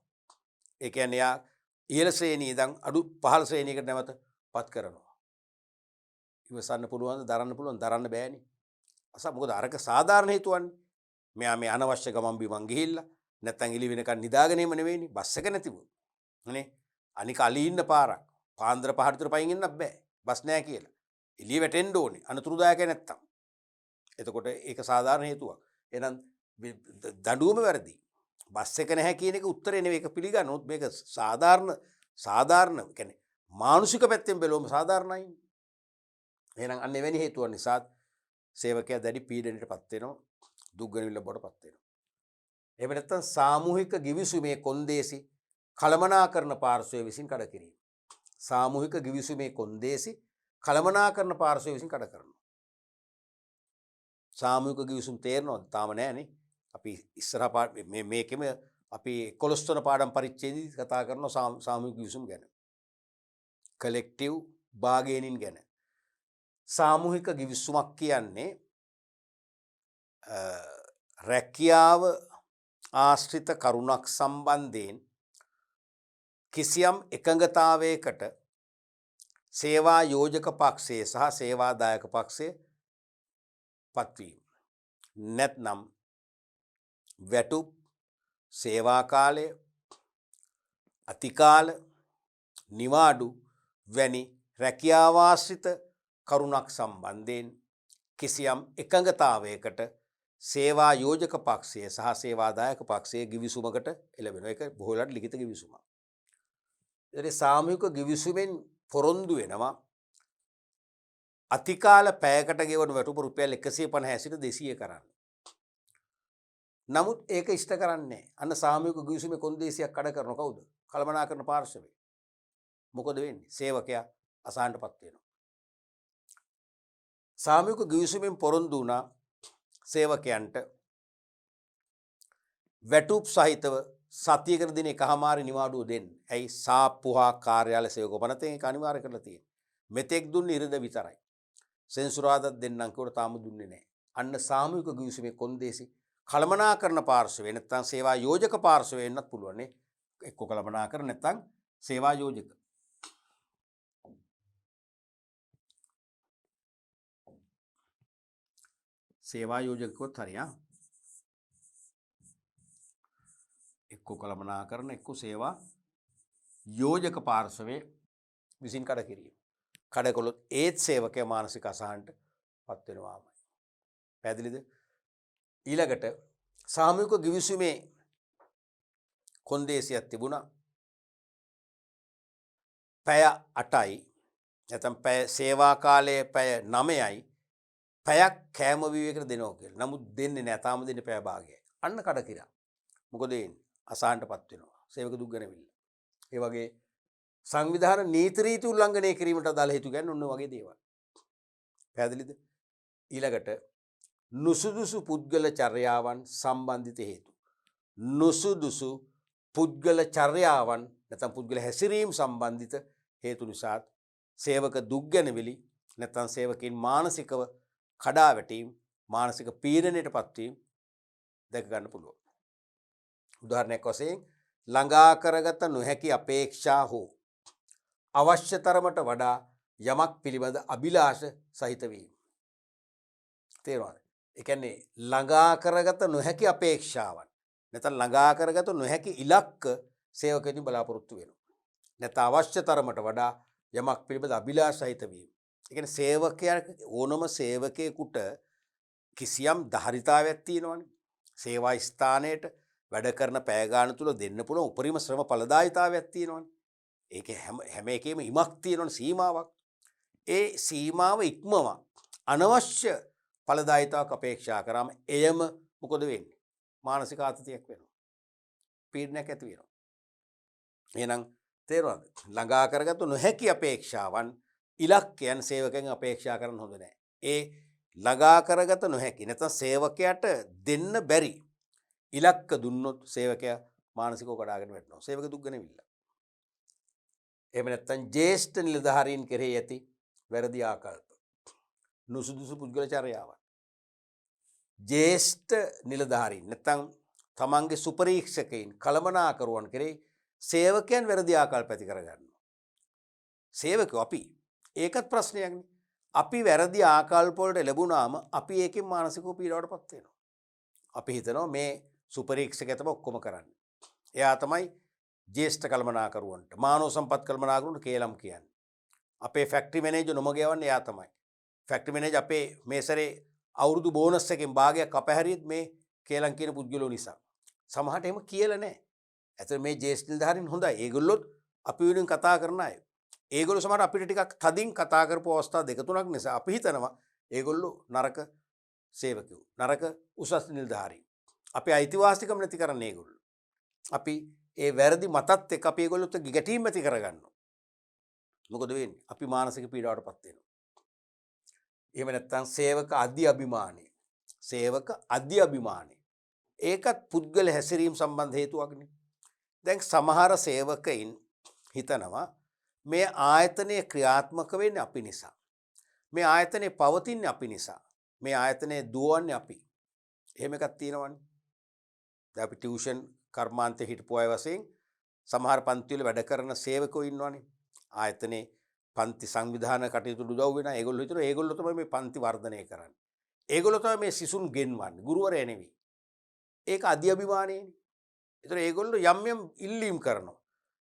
Speaker 1: ඒ කියන්නේ යා ඉහළ ශ්‍රේණිය ඉඳන් අඩු පහළ ශ්‍රේණියකට නැවත පත් කරනවා. ඉවසන්න පුළුවන්ද? දරන්න පුළුවන්? දරන්න බෑනේ. මොකද අරක සාධාරණ හේතුවන්නේ. මෙයා මේ අනවශ්‍ය ගමන් බිමන් ගිහිල්ලා නැත්තම් එළි වෙනකන් නිදාගෙනම නෙවෙයිනේ බස් එක නැතිව. නේ? අනික අලි ඉන්න පාරක්. පාන්දර 5 විතර පයින් ඉන්නත් බෑ. බස් නෑ කියලා. එළිය වැටෙන්න ඕනේ. අනතුරුදායකයි නැත්තම්. එතකොට ඒක සාධාරණ හේතුවක්. එහෙනම් දඬුවම වැරදි. බස් එක නැහැ කියන එක උත්තරේ නෙවෙයි. ඒක පිළිගන්නොත් මේක සාධාරණ කියන්නේ මානසික පැත්තෙන් බැලුවම සාධාරණයි. එහෙනම් අන්න එවැනි හේතුවක් නිසා සේවකයා දැඩි පීඩනයට පත් වෙනවා. දුක්ගැනවිල්ල බවට පත් වෙනවා. එහෙම නැත්නම් සාමූහික ගිවිසුමේ කොන්දේසි කළමනාකරන පාර්ශ්වය විසින් කඩ කිරීම. සාමූහික ගිවිසුමේ කොන්දේසි කළමනාකරන පාර්ශ්වය විසින් කඩ කරනවා. සාමූහික ගිවිසුම් තේරෙනවද? තාම නෑනේ. අපි ඉස්සරහ මේකෙම අපි 11 වන පාඩම් පරිච්ඡේදයේ කතා කරන සාමූහික ගිවිසුම් ගැන. කලෙක්ටිව් බාගේනින් ගැන. සාමූහික ගිවිසුමක් කියන්නේ රැකියාව ආශ්‍රිත කරුණක් සම්බන්ධයෙන් කිසියම් එකඟතාවයකට සේවා යෝජක පක්ෂයේ සහ සේවාදායක පක්ෂයේ පත්වීම. නැත්නම් වැටුප්, සේවා කාලය, අතිකාල, නිවාඩු වැනි රැකියාවාශ්‍රිත කරුණක් සම්බන්ධයෙන් කිසියම් එකඟතාවයකට සේවා යෝජක පක්ෂය සහ සේවාදායක පක්ෂයේ ගිවිසුමකට එළවෙනවා. ඒක බොහෝලට ලිඛිත ගිවිසුමක්. ඒ සාමූහික ගිවිසුමෙන් පොරොන්දු වෙනවා අතිකාල පැයකට ගෙවන වැටුප රුපියල් 150 සිට 200 කරන්න. නමුත් ඒක ඉෂ්ට කරන්නේ අන්න සාමූහික ගිවිසුමේ කොන්දේසියක් කඩ කරන කවුද? කළමනාකරන පාර්ශවය. මොකද වෙන්නේ? සේවකයා අසහනටපත් වෙනවා. සාමූහික ගිවිසුමෙන් පොරොන්දු වුණා සේවකයන්ට වැටුප් සහිතව සතියකට දින එකමාරි නිවාඩුව දෙන්න. ඇයි? සාප්පු හා කාර්යාල සේවක පනතෙන් ඒක අනිවාර්ය කරලා තියෙනවා. මෙතෙක් දුන්නේ ඉරිද විතරයි. සෙන්සුරාදාත් දෙන්නම් කිව්වට තාම දුන්නේ නැහැ. අන්න සාමූහික ගිවිසුමේ කොන්දේසි කළමනාකරන පාර්ශවය නැත්නම් සේවා යෝජක පාර්ශවය වෙන්නත් පුළුවන් නේ. එක්ක කළමනාකරන නැත්නම් සේවා යෝජක. සේවා යෝජකකොත් හරියා. එක්ක කළමනාකරන එක්ක සේවා යෝජක පාර්ශවයේ විසින් කඩ කිරීම. කඩ කළොත් ඒත් සේවකයා මානසික අසහනට පත් වෙනවාමයි. පැහැදිලිද? ඊළඟට සාමූහික ගිවිසුමේ කොන්දේසියක් තිබුණා. පැය 8යි නැත්නම් පැය සේවා කාලයේ පැය 9යි පැයක් කෑම විවේකයට දෙනවා කියලා. නමුත් දෙන්නේ නැහැ. තාම දෙන්නේ පැය භාගයයි. අන්න කඩ කිරා. මොකද වෙන්නේ? අසහනටපත් වෙනවා. සේවක දුක් ගැනවිල්ල. ඒ වගේ සංවිධාන නීති රීති උල්ලංඝනය කිරීමට අදාළ හේතු ගැන ඔන්න වගේ දේවල්. පැහැදිලිද? ඊළඟට නුසුදුසු පුද්ගල චර්යාවන් සම්බන්ධිත හේතු. නුසුදුසු පුද්ගල චර්යාවන් නැත්නම් පුද්ගල හැසිරීම් සම්බන්ධිත හේතු නිසා සේවක දුක් ගැනවිලි නැත්නම් සේවකයන් මානසිකව කඩා වැටීම්, මානසික පීඩනයට පත්වීම දැක ගන්න පුළුවන්. උදාහරණයක් වශයෙන් ළඟා කරගත නොහැකි අපේක්ෂා හෝ අවශ්‍ය තරමට වඩා යමක් පිළිබඳ අභිලාෂ සහිත වීම. තේරුණාද? ඒ කියන්නේ ළඟා කරගත නොහැකි අපේක්ෂාවන් නැත්නම් ළඟා කරගත නොහැකි ඉලක්ක සේවකයන් බලාපොරොත්තු වෙනවා. නැත්නම් අවශ්‍ය තරමට වඩා යමක් පිළිබඳ අභිලාෂ සහිත වීම. ඒ කියන්නේ සේවකයා ඕනම සේවකයෙකුට කිසියම් ධාරිතාවයක් තියෙනවනේ. සේවා ස්ථානයේට වැඩ කරන පැය ගාන තුල දෙන්න පුළුවන් උපරිම ශ්‍රම ඵලදායීතාවයක් තියෙනවනේ. ඒකේ හැම එකේම ඉමක් තියෙනවනේ සීමාවක්. ඒ සීමාව ඉක්මවා අනවශ්‍ය ඵලදායීතාවක් අපේක්ෂා කරාම එයම මොකද වෙන්නේ? මානසික ආතතියක් වෙනවා. පීඩනයක් ඇති වෙනවා. එහෙනම් තේරුණාද? ළඟා කරගත්තු නොහැකි අපේක්ෂාවන් ඉලක්කයන් සේවකයන් අපේක්ෂා කරන්න හොඳ නැහැ. ඒ ළඟා කරගත නොහැකි නැත්නම් සේවකයාට දෙන්න බැරි ඉලක්ක දුන්නොත් සේවකයා මානසිකව කඩාගෙන වැටෙනවා. සේවක දුක් ගැනවිල්ල. එහෙම නැත්නම් ජ්‍යෙෂ්ඨ නිලධාරීන් කෙරෙහි ඇති වැරදි ආකල්ප. නුසුදුසු පුද්ගල චර්යාවන්. ජ්‍යෙෂ්ඨ නිලධාරීන් නැත්නම් තමන්ගේ සුපරීක්ෂකයින් කළමනාකරුවන් කෙරෙහි සේවකයන් වැරදි ආකල්ප ඇති කරගන්නවා. සේවකයෝ අපි ඒකත් ප්‍රශ්නයක්නේ. අපි වැරදි ආකල්ප වලට ලැබුණාම අපි ඒකෙන් මානසික පීඩාවටපත් වෙනවා. අපි හිතනවා මේ සුපරීක්ෂකයා තමයි ඔක්කොම කරන්නේ. එයා තමයි ජ්‍යෙෂ්ඨ කළමනාකරුවන්ට මානව සම්පත් කළමනාකරුවන්ට කේලම් කියන්නේ. අපේ ෆැක්ටරි මැනේජර් නොමග යවන්නේ එයා තමයි. ෆැක්ටරි මැනේජර් අපේ මේ සැරේ අවුරුදු බෝනස් එකෙන් භාගයක් අපහැරියෙත් මේ කේලම් කියන පුද්ගලෝ නිසා. සමහරට එහෙම කියලා නැහැ. ඇත්තට මේ ජ්‍යෙෂ්ඨ නිලධාරීන් හොඳයි. ඒගොල්ලොත් අපි වෙනුවෙන් කතා කරන අය. ඒගොල්ලෝ සමහර අපිට ටිකක් තදින් කතා කරපු අවස්ථා දෙක තුනක් නිසා අපි හිතනවා ඒගොල්ලෝ නරක සේවකයෝ. නරක උසස් නිලධාරීන්. අපි අයිතිවාසිකම් නැති කරන්නේ ඒගොල්ලෝ. අපි ඒ වැරදි මතත් එක්ක අපි ඒගොල්ලොත් ගැටීම් ඇති කරගන්නවා. මොකද වෙන්නේ? අපි මානසික පීඩාවටපත් වෙනවා. එහෙම නැත්නම් සේවක අධි අභිමානය. සේවක අධි අභිමානය. ඒකත් පුද්ගල හැසිරීම සම්බන්ධ හේතුවක්නේ. දැන් සමහර සේවකයින් හිතනවා මේ ආයතනය ක්‍රියාත්මක වෙන්නේ අපි නිසා. මේ ආයතනය පවතින්නේ අපි නිසා. මේ ආයතනය දුවන්නේ අපි. එහෙම එකක් තියෙනවනේ. දැන් අපි ටියුෂන් කර්මාන්තේ හිටපු අය වශයෙන් සමහර පන්ති වල වැඩ කරන සේවකයෝ ඉන්නවනේ. ආයතනයේ පන්ති සංවිධාන කටයුතු උදව් වෙන ඒගොල්ලෝ හිතනවා ඒගොල්ලෝ තමයි මේ පන්ති වර්ධනය කරන්නේ. ඒගොල්ලෝ තමයි මේ සිසුන් ගෙන්වන්නේ. ගුරුවරයා නෙවෙයි. ඒක අධි අභිමානයනේ. ඒතර ඒගොල්ලෝ යම් යම් ඉල්ලීම් කරනවා.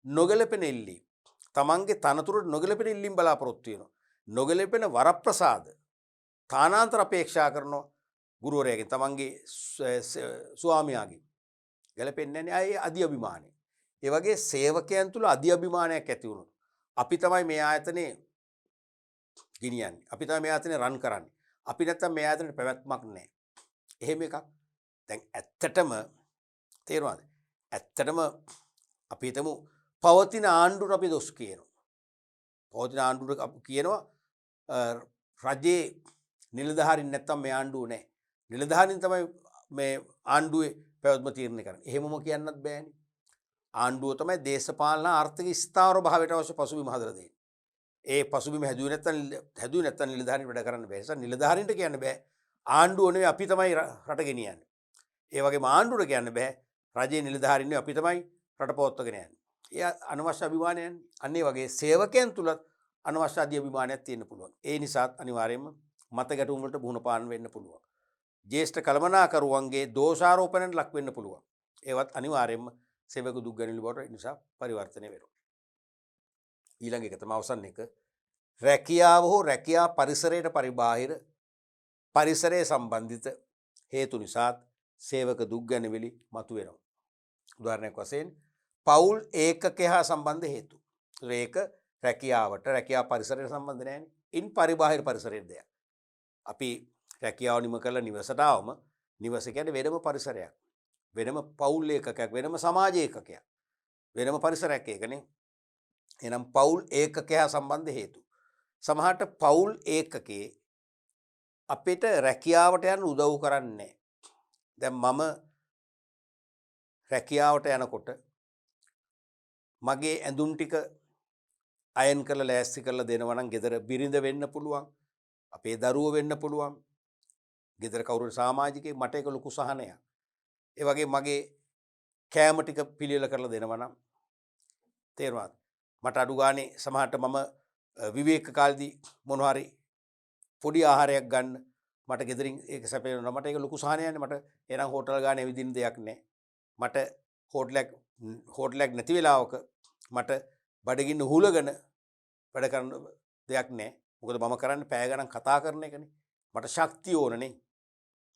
Speaker 1: නොගැලපෙන ඉල්ලීම්. තමන්ගේ තනතුරට නොගැලපෙන ඉල්ලීම් බලාපොරොත්තු වෙනවා. නොගැලපෙන වරප්‍රසාද තානාන්තර අපේක්ෂා කරනවා ගුරුවරයාගෙන් තමන්ගේ ස්වාමියාගෙන්. ගැලපෙන්නේ නැහැ නේ අධි අභිමානය. ඒ වගේ සේවකයන් තුල අධි අභිමානයක් ඇති වුණොත් අපි තමයි මේ ආයතනේ ගෙනියන්නේ. අපි තමයි මේ ආයතනේ රන් කරන්නේ. අපි නැත්තම් මේ ආයතනේට පැවැත්මක් නැහැ. එහෙම එකක්. දැන් ඇත්තටම තේරුණාද? ඇත්තටම අපි හිතමු පවතින ආණ්ඩුවට අපි දොස් කියනවා. පවතින ආණ්ඩුවට අපි කියනවා රජයේ නිලධාරීන් නැත්තම් මේ ආණ්ඩුව නැහැ. නිලධාරීන් තමයි මේ ආණ්ඩුවේ පැවැත්ම තීරණය කරන්නේ. එහෙමම කියන්නත් බෑනේ. ආණ්ඩුව තමයි දේශපාලන ආර්ථික ස්ථාවර භාවයට අවශ්‍ය පසුබිම හදලා දෙන්නේ. ඒ පසුබිම හැදුවේ නැත්තම් නිලධාරීන් වැඩ කරන්න බෑ. ඒ නිසා නිලධාරීන්ට කියන්න බෑ ආණ්ඩුව නෙවෙයි අපි තමයි රට ගෙනියන්නේ. ඒ වගේම ආණ්ඩුවට කියන්න බෑ රජයේ නිලධාරීන් නෙවෙයි අපි තමයි රට පවත්වාගෙන යන්නේ. ඒ අනවශ්‍ය අභිමානයන්. අන්න ඒ වගේ සේවකයන් තුල අනවශ්‍ය අධි අභිමානයක් තියෙන්න පුළුවන්. ඒ නිසාත් අනිවාර්යයෙන්ම මත ගැටුම් වලට මුහුණ පාන්න වෙන්න පුළුවන්. ජ්‍යෙෂ්ඨ කළමනාකරුවන්ගේ දෝෂාරෝපණයට ලක් වෙන්න පුළුවන්. ඒවත් අනිවාර්යයෙන්ම සේවක දුක් ගැනීම බවට නිසා පරිවර්තනය වෙනවා. ඊළඟ එක තමයි අවසන් එක. රැකියාව හෝ රැකියා පරිසරයට පරිබාහිර පරිසරයේ සම්බන්ධිත හේතු නිසාත් සේවක දුක් ගැනවිලි මතුවෙනවා. උදාහරණයක් වශයෙන් පවුල් ඒකකය හා සම්බන්ධ හේතු. ඒක රැකියාවට රැකියා පරිසරයට සම්බන්ධ නැහැනේ. ඉන් පරිබාහිර පරිසරයේ දෙයක්. අපි රැකියාව නිම කරලා නිවසට ආවම නිවස කියන්නේ වෙනම පරිසරයක්. වෙනම පවුල් ඒකකයක්, වෙනම සමාජ ඒකකයක්, වෙනම පරිසරයක් ඒකනේ. එහෙනම් පවුල් ඒකකය හා සම්බන්ධ හේතු. සමහරට පවුල් ඒකකේ අපිට රැකියාවට යන්න උදව් කරන්නේ නැහැ. දැන් මම රැකියාවට යනකොට මගේ ඇඳුම් ටික අයන් කරලා ලෑස්ති කරලා දෙනවා නම් ගෙදර බිරිඳ වෙන්න පුළුවන්, අපේ දරුවෝ වෙන්න පුළුවන්, ගෙදර කවුරු සමාජිකයෙක් මට ඒක ලොකු සහනයක්. ඒ වගේ මගේ කෑම ටික පිළියෙල කරලා දෙනවා නම් තේරුණාද? මට අඩු ගානේ සමහරට මම විවේක කාලෙදී මොනවා හරි පොඩි ආහාරයක් ගන්න මට ගෙදරින් ඒක සැපේනවා. මට ඒක ලොකු සහනයක්නේ. මට එනං හෝටල් ගානේ ඇවිදින්න දෙයක් නැහැ. මට හෝටලයක් නැති වෙලාවක මට බඩගින්න හුලගෙන වැඩ කරන්න දෙයක් නැහැ. මොකද මම කරන්නේ පැය ගණන් කතා කරන එකනේ. මට ශක්තිය ඕනනේ.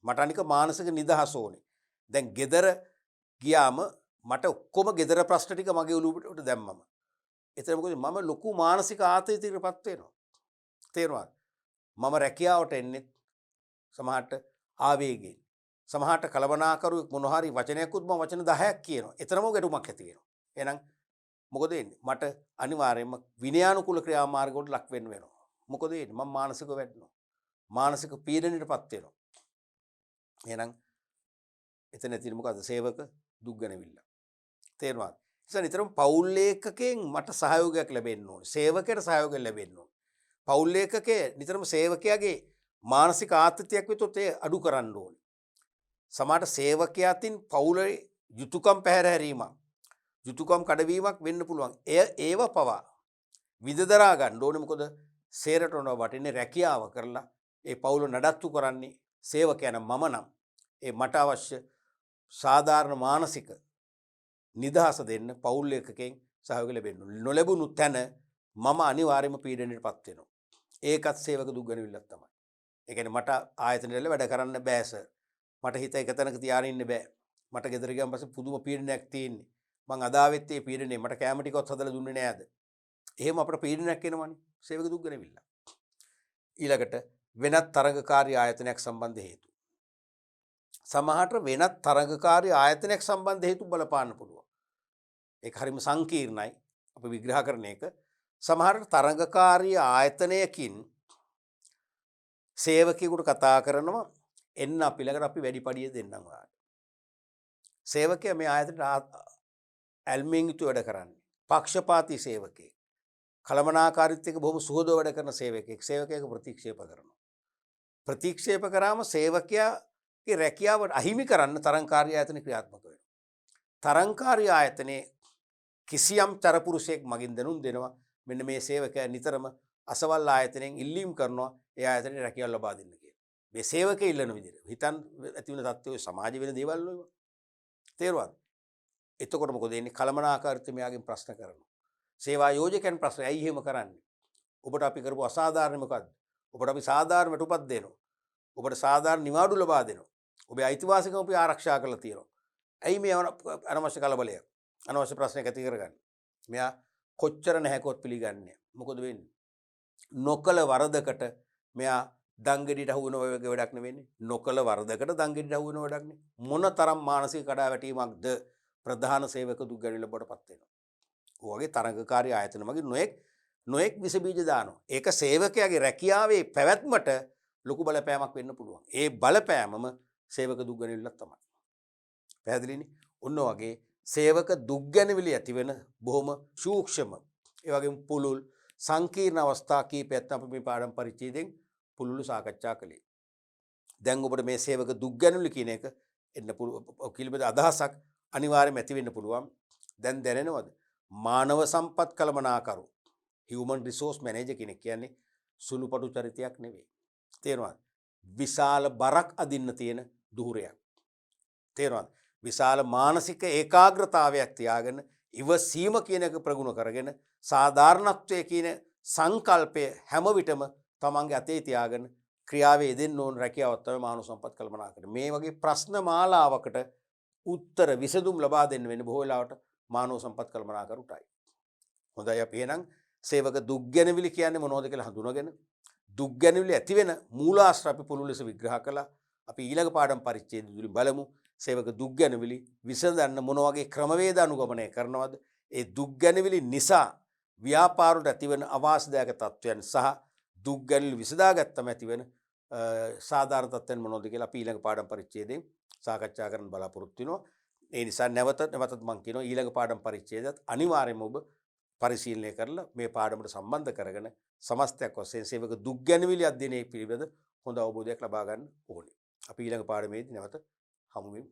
Speaker 1: මට අනික මානසික නිදහස ඕනේ. දැන් ගෙදර ගියාම මට ඔක්කොම ගෙදර ප්‍රශ්න ටික මගේ ඔලුවට දැම්මම. එතන මොකද මම ලොකු මානසික ආතතියකටපත් වෙනවා. තේරුණාද? මම රැකියාවට එන්නේ සමහරට ආවේගයෙන්. සමහරට කලබනාකරුවෙක් මොන හරි වචනයක්වත් මම වචන 10ක් කියනවා. එතරම් ගැටුමක් ඇති වෙනවා. එහෙනම් මොකද වෙන්නේ? මට අනිවාර්යයෙන්ම විනයානුකූල ක්‍රියාමාර්ගවලට ලක් වෙන්න වෙනවා. මොකද වෙන්නේ? මම මානසිකව වැටෙනවා. මානසික පීඩනයටපත් වෙනවා. එහෙනම් එතන තියෙන මොකද්ද? සේවක දුක්ගැනවිල්ල. තේරුණාද? නිසා නිතරම පෞල් ලේඛකෙන් මට සහයෝගයක් ලැබෙන්න ඕනේ. සේවකයට සහයෝගයක් ලැබෙන්න ඕනේ. පෞල් ලේඛකේ නිතරම සේවකයාගේ මානසික ආතතියක් විතොත් ඒ අඩු කරන්න ඕනේ. සමහරට සේවකයා අතින් පෞලේ යුතුයකම් පැහැර හැරීමක්, යුතුයකම් කඩවීමක් වෙන්න පුළුවන්. ඒව පවා විදදරා ගන්න ඕනේ. මොකද සේරට උනව වටින්නේ රැකියාව කරලා ඒ පෞල නඩත්තු කරන්නේ සේවකයන් මම නම් ඒ මට අවශ්‍ය සාධාරණ මානසික නිදහස දෙන්න පෞල් ලේඛකෙන් සහයෝගය ලැබෙන්න ඕනේ. නොලැබුණු තැන මම අනිවාර්යයෙන්ම පීඩනයටපත් වෙනවා. ඒකත් සේවක දුක්ගැනවිල්ලක් තමයි. ඒ කියන්නේ මට ආයතනවල වැඩ කරන්න බෑ සර්. මට හිත එක තැනක තියාගෙන ඉන්න බෑ. මට ගෙදර ගියාන් පස්සේ පුදුම පීඩනයක් තියෙන්නේ. මං අදාවෙත් ඒ පීඩනේ මට කැම ටිකවත් හදලා දුන්නේ නෑද? එහෙම අපිට පීඩනයක් එනවනේ. සේවක දුක්ගැනවිල්ල. ඊළඟට වෙනත් තරඟකාරී ආයතනයක් සම්බන්ධ හේතු. සමහරට වෙනත් තරඟකාරී ආයතනයක් සම්බන්ධ හේතු බලපාන්න පුළුවන්. ඒක හරිම සංකීර්ණයි. අපි විග්‍රහ කරන එක. සමහරට තරඟකාරී ආයතනයකින් සේවකයෙකුට කතා කරනවා එන්න අපි ළඟට අපි වැඩි පඩිය දෙන්නම් ඔයාලට. සේවකයා මේ ආයතනට ඇල්මෙන් යුතුව වැඩ කරන්නේ. පක්ෂපාතී සේවකයෙක්. කළමනාකාරීත්වයක බොහොම සුහදව වැඩ කරන සේවකයෙක්. සේවකයෙක් ප්‍රතික්ෂේප කරනවා. ප්‍රතික්ෂේප කරාම සේවකයාගේ රැකියාව අහිමි කරන්න තරංකාරී ආයතන ක්‍රියාත්මක වෙනවා. තරංකාරී ආයතනයේ කිසියම් චරපුරුෂයෙක් මගින් දැනුම් දෙනවා මෙන්න මේ සේවකයා නිතරම අසවල් ආයතනයෙන් ඉල්ලීම් කරනවා ඒ ආයතනයේ රැකියාව ලබා දෙන්න කියලා. මේ සේවකයා ඉල්ලන විදිහට හිතන් ඇති වෙන තත්ත්වයේ සමාජ වෙන දේවල් වල තේරුවාද? එතකොට මොකද වෙන්නේ? කළමනාකාරීත්වය මෙයාගෙන් ප්‍රශ්න කරනවා. සේවා යෝජකයන් ප්‍රශ්න ඇයි එහෙම කරන්නේ? ඔබට අපි කරපු අසාධාරණ මොකද්ද? ඔබට අපි සාධාරණ වැටුපත් දෙනවා. ඔබට සාධාරණ නිවාඩු ලබා දෙනවා. ඔබේ අයිතිවාසිකම් අපි ආරක්ෂා කරලා තියෙනවා. ඇයි මේ අනවශ්‍ය කලබලයක්? අනවශ්‍ය ප්‍රශ්නයක් ඇති කරගන්නේ? මෙයා කොච්චර නැහැකොත් පිළිගන්නේ. මොකද වෙන්නේ? නොකල වරදකට මෙයා දංගෙඩියට අහු වෙන වගේ වැඩක් නෙවෙන්නේ. නොකල වරදකට දංගෙඩියට අහු වෙන වැඩක් නෙවෙයි. මොනතරම් මානසික කඩාවැටීමක්ද ප්‍රධාන සේවක දුක්ගැනවිල්ල බවටපත් වෙනවා. ඔයගේ තරඟකාරී ආයතන මගින් නොඑක් විස බීජ දානවා. ඒක සේවකයාගේ රැකියාවේ පැවැත්මට ලොකු බලපෑමක් වෙන්න පුළුවන්. ඒ බලපෑමම සේවක දුක්ගැනවිල්ලක් තමයි. පැහැදිලිනේ? ඔන්න වගේ සේවක දුක්ගැනවිලි ඇතිවෙන බොහොම සූක්ෂම ඒ වගේම පුළුල් සංකීර්ණ අවස්ථා කීපයක් අපි මේ පාඩම් පරිච්ඡේදයෙන් පුළුල් සාකච්ඡා කළේ. දැන් ඔබට මේ සේවක දුක්ගැනවිලි කියන එක එන්න පිළිබඳ අදහසක් අනිවාර්යයෙන්ම ඇති වෙන්න පුළුවන්. දැන් දැනෙනවද? මානව සම්පත් කළමනාකරු human resource manager කෙනෙක් කියන්නේ සුළුපටු චරිතයක් නෙවෙයි. තේරුණාද? විශාල බරක් අදින්න තියෙන දුහුරයක්. තේරුණාද? විශාල මානසික ඒකාග්‍රතාවයක් තියාගෙන ඉවසීම කියන එක ප්‍රගුණ කරගෙන සාධාරණත්වයේ කියන සංකල්පය හැම විටම තමන්ගේ අතේ තියාගෙන ක්‍රියාවේ යෙදෙන්න ඕන රැකියාවක් තමයි මානව සම්පත් කළමනාකරන. මේ වගේ ප්‍රශ්න මාලාවකට උත්තර විසඳුම් ලබා දෙන්න වෙන බොහෝ වෙලාවට මානව සම්පත් කළමනාකරුටයි. හොඳයි අපි එහෙනම් සේවක දුක්ගැනවිලි කියන්නේ මොනවද කියලා හඳුනගෙන දුක්ගැනවිලි ඇති වෙන මූලාශ්‍ර අපි පුළුල් ලෙස විග්‍රහ කළා. අපි ඊළඟ පාඩම් පරිච්ඡේදය බලමු. සේවක දුක්ගැනවිලි විසඳන්න මොන වගේ ක්‍රමවේද අනුගමනය කරනවද? ඒ දුක්ගැනවිලි නිසා ව්‍යාපාරවලට ඇතිවන අවාසිදායක තත්ත්වයන් සහ දුක්ගැනවිලි විසඳාගත්තම ඇතිවන සාධාරණ තත්ත්වයන් මොනවද කියලා අපි ඊළඟ පාඩම් පරිච්ඡේදයෙන් සාකච්ඡා කරන්න බලාපොරොත්තු වෙනවා. ඒ නිසා නැවතත් මම කියනවා ඊළඟ පාඩම් පරිච්ඡේදයත් අනිවාර්යයෙන්ම ඔබ පරිශීලනය කරලා මේ පාඩමට සම්බන්ධ කරගෙන සමස්තයක් වශයෙන් සේවක දුක්ගැනවිලි අධ්‍යයනයේ පිළිබඳ හොඳ අවබෝධයක් ලබා ගන්න ඕනේ. අපි ඊළඟ පාඩමේදී නැවත හමු වෙමු.